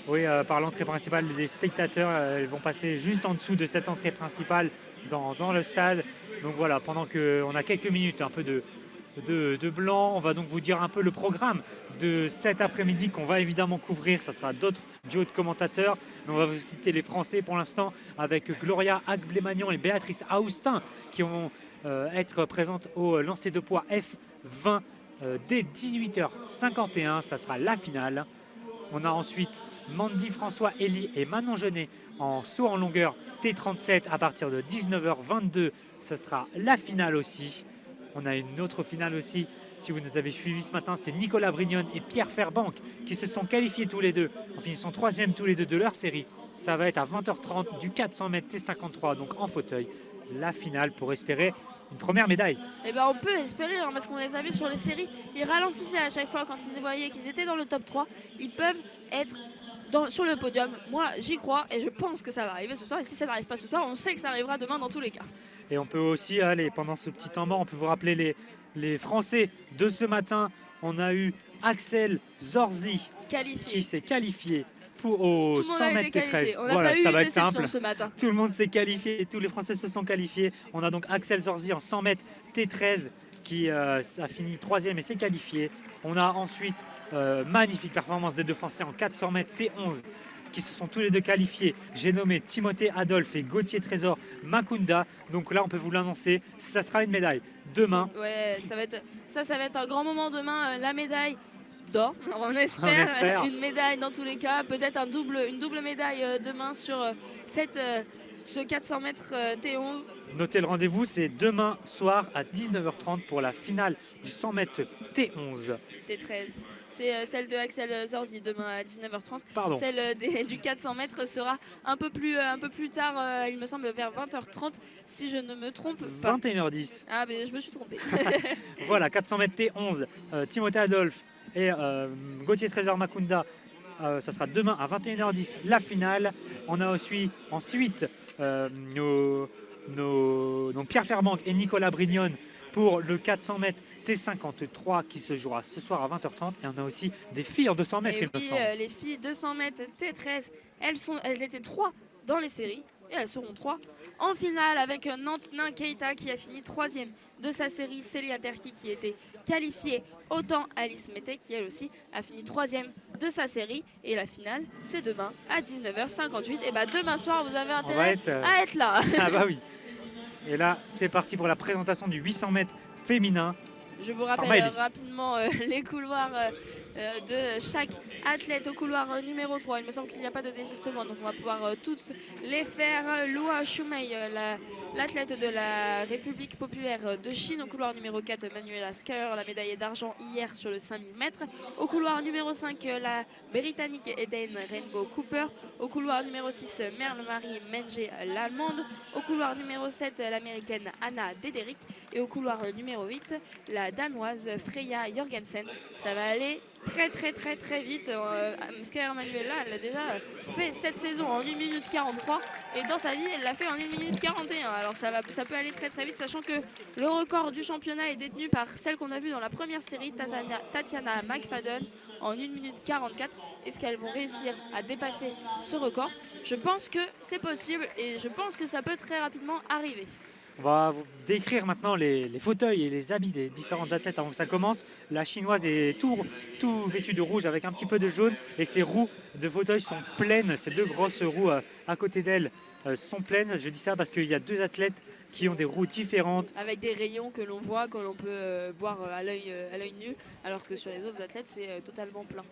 Oui, par l'entrée principale, les spectateurs elles vont passer juste en dessous de cette entrée principale dans le stade. Donc voilà, pendant qu'on a quelques minutes, un peu de blanc, on va donc vous dire un peu le programme de cet après-midi qu'on va évidemment couvrir. Ça sera d'autres duos de commentateurs. On va vous citer les Français pour l'instant avec Gloria Agblé-Magnon et Béatrice Aoustin qui vont être présentes au lancer de poids F20 dès 18h51. Ça sera la finale. On a ensuite Mandy François Elie et Manon Genet en saut en longueur T37 à partir de 19h22. Ce sera la finale aussi. On a une autre finale aussi, si vous nous avez suivis ce matin, c'est Nicolas Brignone et Pierre Fairbank qui se sont qualifiés tous les deux en finissant 3e tous les deux de leur série. Ça va être à 20h30 du 400 mètres T53, donc en fauteuil. La finale pour espérer une première médaille. Eh ben on peut espérer, hein, parce qu'on les a vus sur les séries, ils ralentissaient à chaque fois quand ils voyaient qu'ils étaient dans le top 3. Ils peuvent être sur le podium. Moi, j'y crois et je pense que ça va arriver ce soir. Et si ça n'arrive pas ce soir, on sait que ça arrivera demain dans tous les cas. Et on peut aussi, allez, pendant ce petit temps mort, on peut vous rappeler les Français de ce matin. On a eu Axel Zorzi qui s'est qualifié au 100 mètres T13. Voilà, ça va être simple. Ce matin. Tout le monde s'est qualifié, tous les Français se sont qualifiés. On a donc Axel Zorzi en 100 mètres T13 qui a fini 3e et s'est qualifié. On a ensuite magnifique performance des deux Français en 400 mètres T11 qui se sont tous les deux qualifiés. J'ai nommé Timothée Adolphe et Gauthier Trésor Makunda. Donc là, on peut vous l'annoncer, ça sera une médaille demain. Ouais, ça va être un grand moment demain, la médaille d'or. On espère une médaille dans tous les cas, peut-être une double médaille demain sur ce 400 mètres T11. Notez le rendez-vous, c'est demain soir à 19h30 pour la finale du 100 mètres T11. T13. C'est celle de Axel Zorzi demain à 19h30. Pardon. Celle du 400 mètres sera un peu plus tard, il me semble vers 20h30, si je ne me trompe pas. 21h10. Ah, mais je me suis trompée. Voilà, 400 mètres T11, Timothée Adolphe et Gauthier Trésor Makunda. Ça sera demain à 21h10 la finale. On a aussi ensuite donc Pierre Fairbank et Nicolas Brignone pour le 400 mètres T53 qui se jouera ce soir à 20h30. Et on a aussi des filles en 200 mètres, il me semble. Les filles 200 mètres T13, elles étaient 3 dans les séries et elles seront 3 en finale avec Nantenin Keita qui a fini 3e de sa série, Célia Terki qui était qualifiée, autant Alice Mété qui elle aussi a fini 3e de sa série. Et la finale, c'est demain à 19h58. Et bah demain soir, vous avez intérêt à être là. Ah bah oui. Et là, c'est parti pour la présentation du 800 mètres féminin. Je vous rappelle rapidement les couloirs de chaque athlète. Au couloir numéro 3, il me semble qu'il n'y a pas de désistement, donc on va pouvoir toutes les faire. Lua Shumei, l'athlète de la République populaire de Chine. Au couloir numéro 4, Manuela Skyler, la médaille d'argent hier sur le 5000 mètres. Au couloir numéro 5, la Britannique Eden Rainbow Cooper. Au couloir numéro 6, Merle Marie Menge, l'Allemande. Au couloir numéro 7, l'Américaine Anna Dederick. Et au couloir numéro 8, la Danoise Freya Jorgensen. Ça va aller très vite. Skylar Manuela, elle a déjà fait cette saison en 1 minute 43 et dans sa vie elle l'a fait en 1 minute 41. Alors ça peut aller très vite, sachant que le record du championnat est détenu par celle qu'on a vue dans la première série, Tatiana McFadden, en 1 minute 44. Est-ce qu'elles vont réussir à dépasser ce record? Je pense que c'est possible et je pense que ça peut très rapidement arriver. On va vous décrire maintenant les fauteuils et les habits des différentes athlètes avant que ça commence. La chinoise est tout vêtue de rouge avec un petit peu de jaune et ses roues de fauteuil sont pleines. Ces deux grosses roues à côté d'elle sont pleines. Je dis ça parce qu'il y a deux athlètes qui ont des roues différentes. Avec des rayons que l'on voit, que l'on peut voir à l'œil nu, alors que sur les autres athlètes, c'est totalement plein.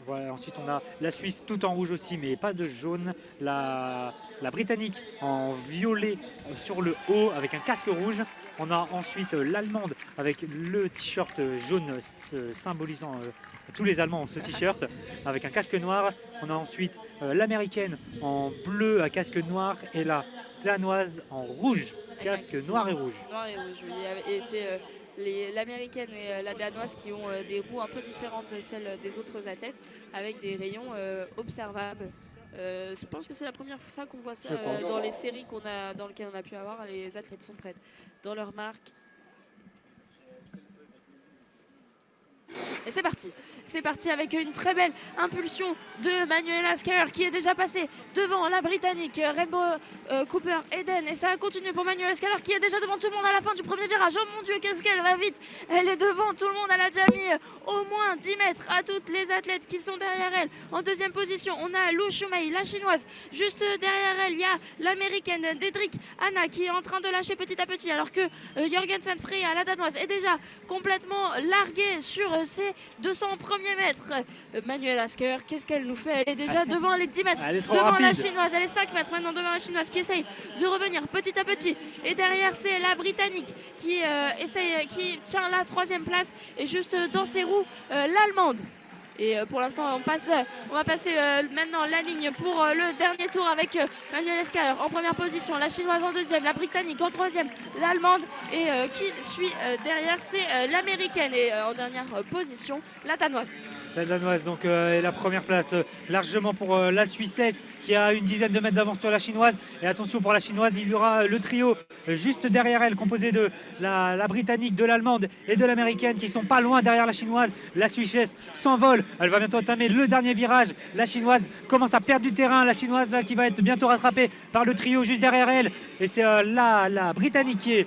Voilà, ensuite on a la Suisse tout en rouge aussi, mais pas de jaune. La Britannique en violet sur le haut avec un casque rouge. On a ensuite l'Allemande avec le t-shirt jaune symbolisant tous les Allemands ont ce t-shirt avec un casque noir. On a ensuite l'Américaine en bleu à casque noir et la Danoise en rouge, casque noir et rouge. Noir et rouge, oui. Et c'est l'américaine et la danoise qui ont des roues un peu différentes de celles des autres athlètes, avec des rayons observables. Je pense que c'est la première fois qu'on voit ça dans les séries dans lesquelles on a pu avoir. Les athlètes sont prêtes dans leur marque. Et c'est parti avec une très belle impulsion de Manuela Skyler qui est déjà passée devant la Britannique Rainbow Cooper Eden, et ça continue pour Manuela Skyler qui est déjà devant tout le monde à la fin du premier virage. Oh mon dieu, qu'est-ce qu'elle va vite, elle est devant tout le monde, elle a déjà mis au moins 10 mètres à toutes les athlètes qui sont derrière elle. En deuxième position, on a Lu Shumei, la chinoise. Juste derrière elle, il y a l'américaine Dedrick Anna qui est en train de lâcher petit à petit, alors que Jorgensen Freya, la danoise, est déjà complètement larguée sur ses 200 premiers mètres. Manuela Skyler, qu'est-ce qu'elle nous fait? Elle est déjà devant les 10 mètres, devant rapide. la chinoise. Elle est 5 mètres maintenant devant la chinoise qui essaye de revenir petit à petit. Et derrière, c'est la britannique qui tient la 3e place. Et juste dans ses roues, l'allemande. Et pour l'instant, on va passer maintenant la ligne pour le dernier tour avec Manuela Skyler en première position, la chinoise en 2e, la britannique en 3e, l'allemande, et qui suit derrière, c'est l'américaine, et en dernière position, la danoise. La danoise donc est la première place largement pour la Suissesse qui a une dizaine de mètres d'avance sur la chinoise. Et attention, pour la chinoise, il y aura le trio juste derrière elle composé de la britannique, de l'allemande et de l'américaine qui sont pas loin derrière la chinoise. La Suissesse s'envole, elle va bientôt entamer le dernier virage. La chinoise commence à perdre du terrain, la chinoise là qui va être bientôt rattrapée par le trio juste derrière elle. Et c'est la britannique qui est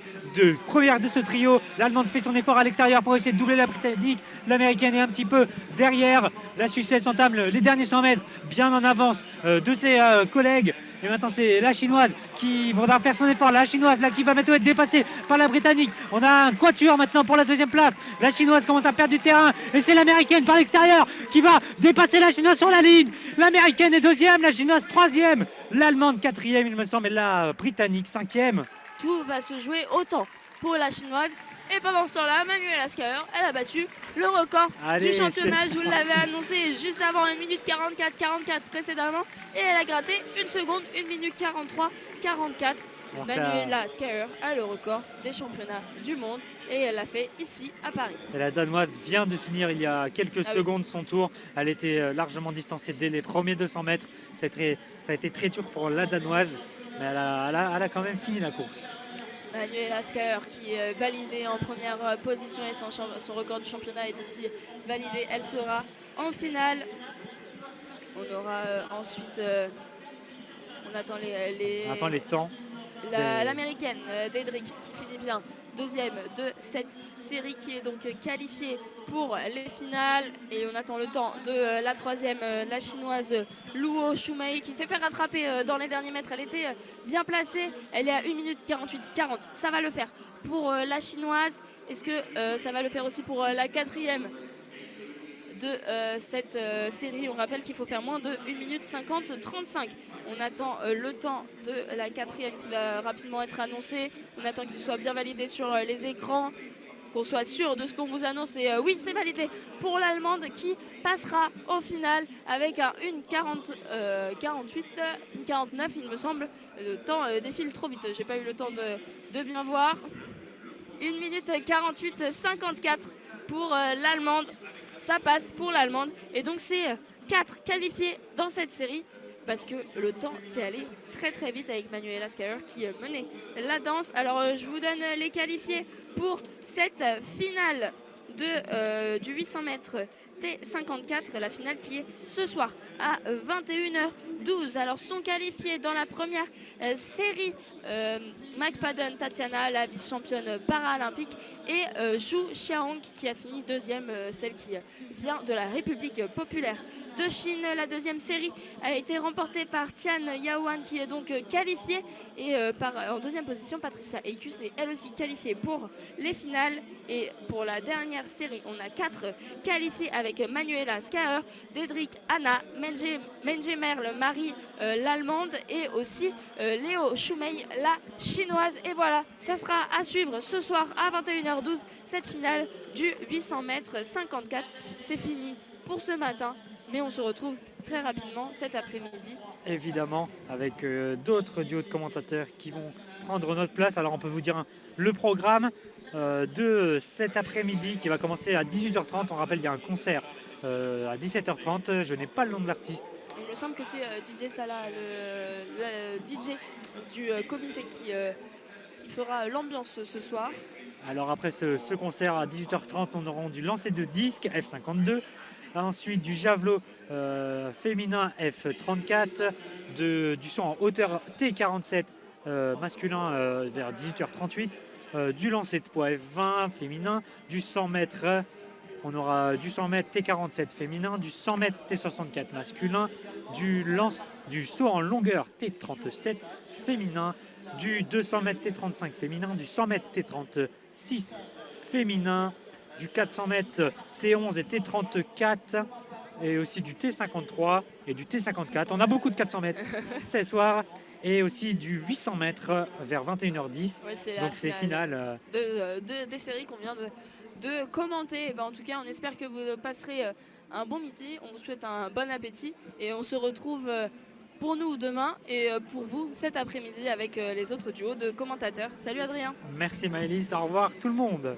première de ce trio. L'allemande fait son effort à l'extérieur pour essayer de doubler la britannique. L'américaine est un petit peu derrière. La Suissesse entame les derniers 100 mètres bien en avance de ses collègues. Et maintenant c'est la chinoise qui va faire son effort. La chinoise là qui va bientôt être dépassée par la britannique. On a un quatuor maintenant pour la 2e place. La chinoise commence à perdre du terrain. Et c'est l'américaine par l'extérieur qui va dépasser la chinoise sur la ligne. L'américaine est 2e, la chinoise 3e. L'allemande 4e il me semble, et la britannique 5e. Tout va se jouer autant pour la chinoise. Et pendant ce temps-là, Manuela Skyler, elle a battu le record du championnat. Je vous l'avais annoncé juste avant, 1 minute 44 précédemment. Et elle a gratté 1 seconde, 1 minute 44. Manuela Skyler a le record des championnats du monde. Et elle l'a fait ici à Paris. Et la danoise vient de finir il y a quelques secondes son tour. Elle était largement distancée dès les premiers 200 mètres. Ça a été très dur pour la danoise. Mais elle a quand même fini la course. Manuela Skyler qui est validée en première position et son record du championnat est aussi validé. Elle sera en finale. On aura ensuite, on attend les temps. L'américaine Dedrick qui finit bien 2e de cette série, qui est donc qualifiée pour les finales. Et on attend le temps de la 3e, la chinoise Lu Shumei, qui s'est fait rattraper dans les derniers mètres. Elle était bien placée, elle est à 1 minute 48-40. Ça va le faire pour la chinoise. Est-ce que ça va le faire aussi pour la 4e de cette série? On rappelle qu'il faut faire moins de 1 minute 50-35. On attend le temps de la 4e qui va rapidement être annoncé. On attend qu'il soit bien validé sur les écrans, qu'on soit sûr de ce qu'on vous annonce. Et oui, c'est validé pour l'allemande qui passera au final avec un 1:48, 1:49 il me semble. Le temps défile trop vite, j'ai pas eu le temps de bien voir. 1 minute 48-54 pour l'allemande. Ça passe pour l'allemande. Et donc c'est 4 qualifiés dans cette série, parce que le temps s'est allé très très vite avec Manuela Skyler qui menait la danse. Alors je vous donne les qualifiés pour cette finale du 800 mètres T54, la finale qui est ce soir à 21h12. Alors sont qualifiés dans la première série McFadden Tatiana, la vice-championne paralympique, et Zhu Xiaong qui a fini deuxième, celle qui vient de la République populaire de Chine. La deuxième série a été remportée par Tian Yaoan qui est donc qualifiée et en deuxième position Patricia Eicus est elle aussi qualifiée pour les finales. Et pour la dernière série, on a 4 qualifiés avec Manuela Skaer, Dedrick Anna, Menje Merle, Marie l'allemande et aussi Léo Shumei la chinoise. Et voilà, ça sera à suivre ce soir à 21h12 cette finale du 800 mètres 54. C'est fini pour ce matin, mais on se retrouve très rapidement cet après-midi. Évidemment, avec d'autres duos de commentateurs qui vont prendre notre place. Alors on peut vous dire le programme de cet après-midi qui va commencer à 18h30. On rappelle, il y a un concert à 17h30. Je n'ai pas le nom de l'artiste. Il me semble que c'est DJ Salah, le DJ du comité qui fera l'ambiance ce soir. Alors après ce concert à 18h30, on aura du lancer de disques F52. Ensuite du javelot féminin F34, du saut en hauteur T47 masculin vers 18h38, du lancer de poids F20 féminin, du 100 mètres, on aura du 100 mètres T47 féminin, du 100 mètres T64 masculin, du saut en longueur T37 féminin, du 200 mètres T35 féminin, du 100 mètres T36 féminin, du 400 mètres T11 et T34 et aussi du T53 et du T54. On a beaucoup de 400 mètres ce soir et aussi du 800 mètres vers 21h10. Ouais, donc c'est final. Des séries qu'on vient de commenter. Et ben, en tout cas, on espère que vous passerez un bon midi. On vous souhaite un bon appétit et on se retrouve pour nous demain et pour vous cet après-midi avec les autres duos de commentateurs. Salut Adrien. Merci Maëlys, au revoir tout le monde.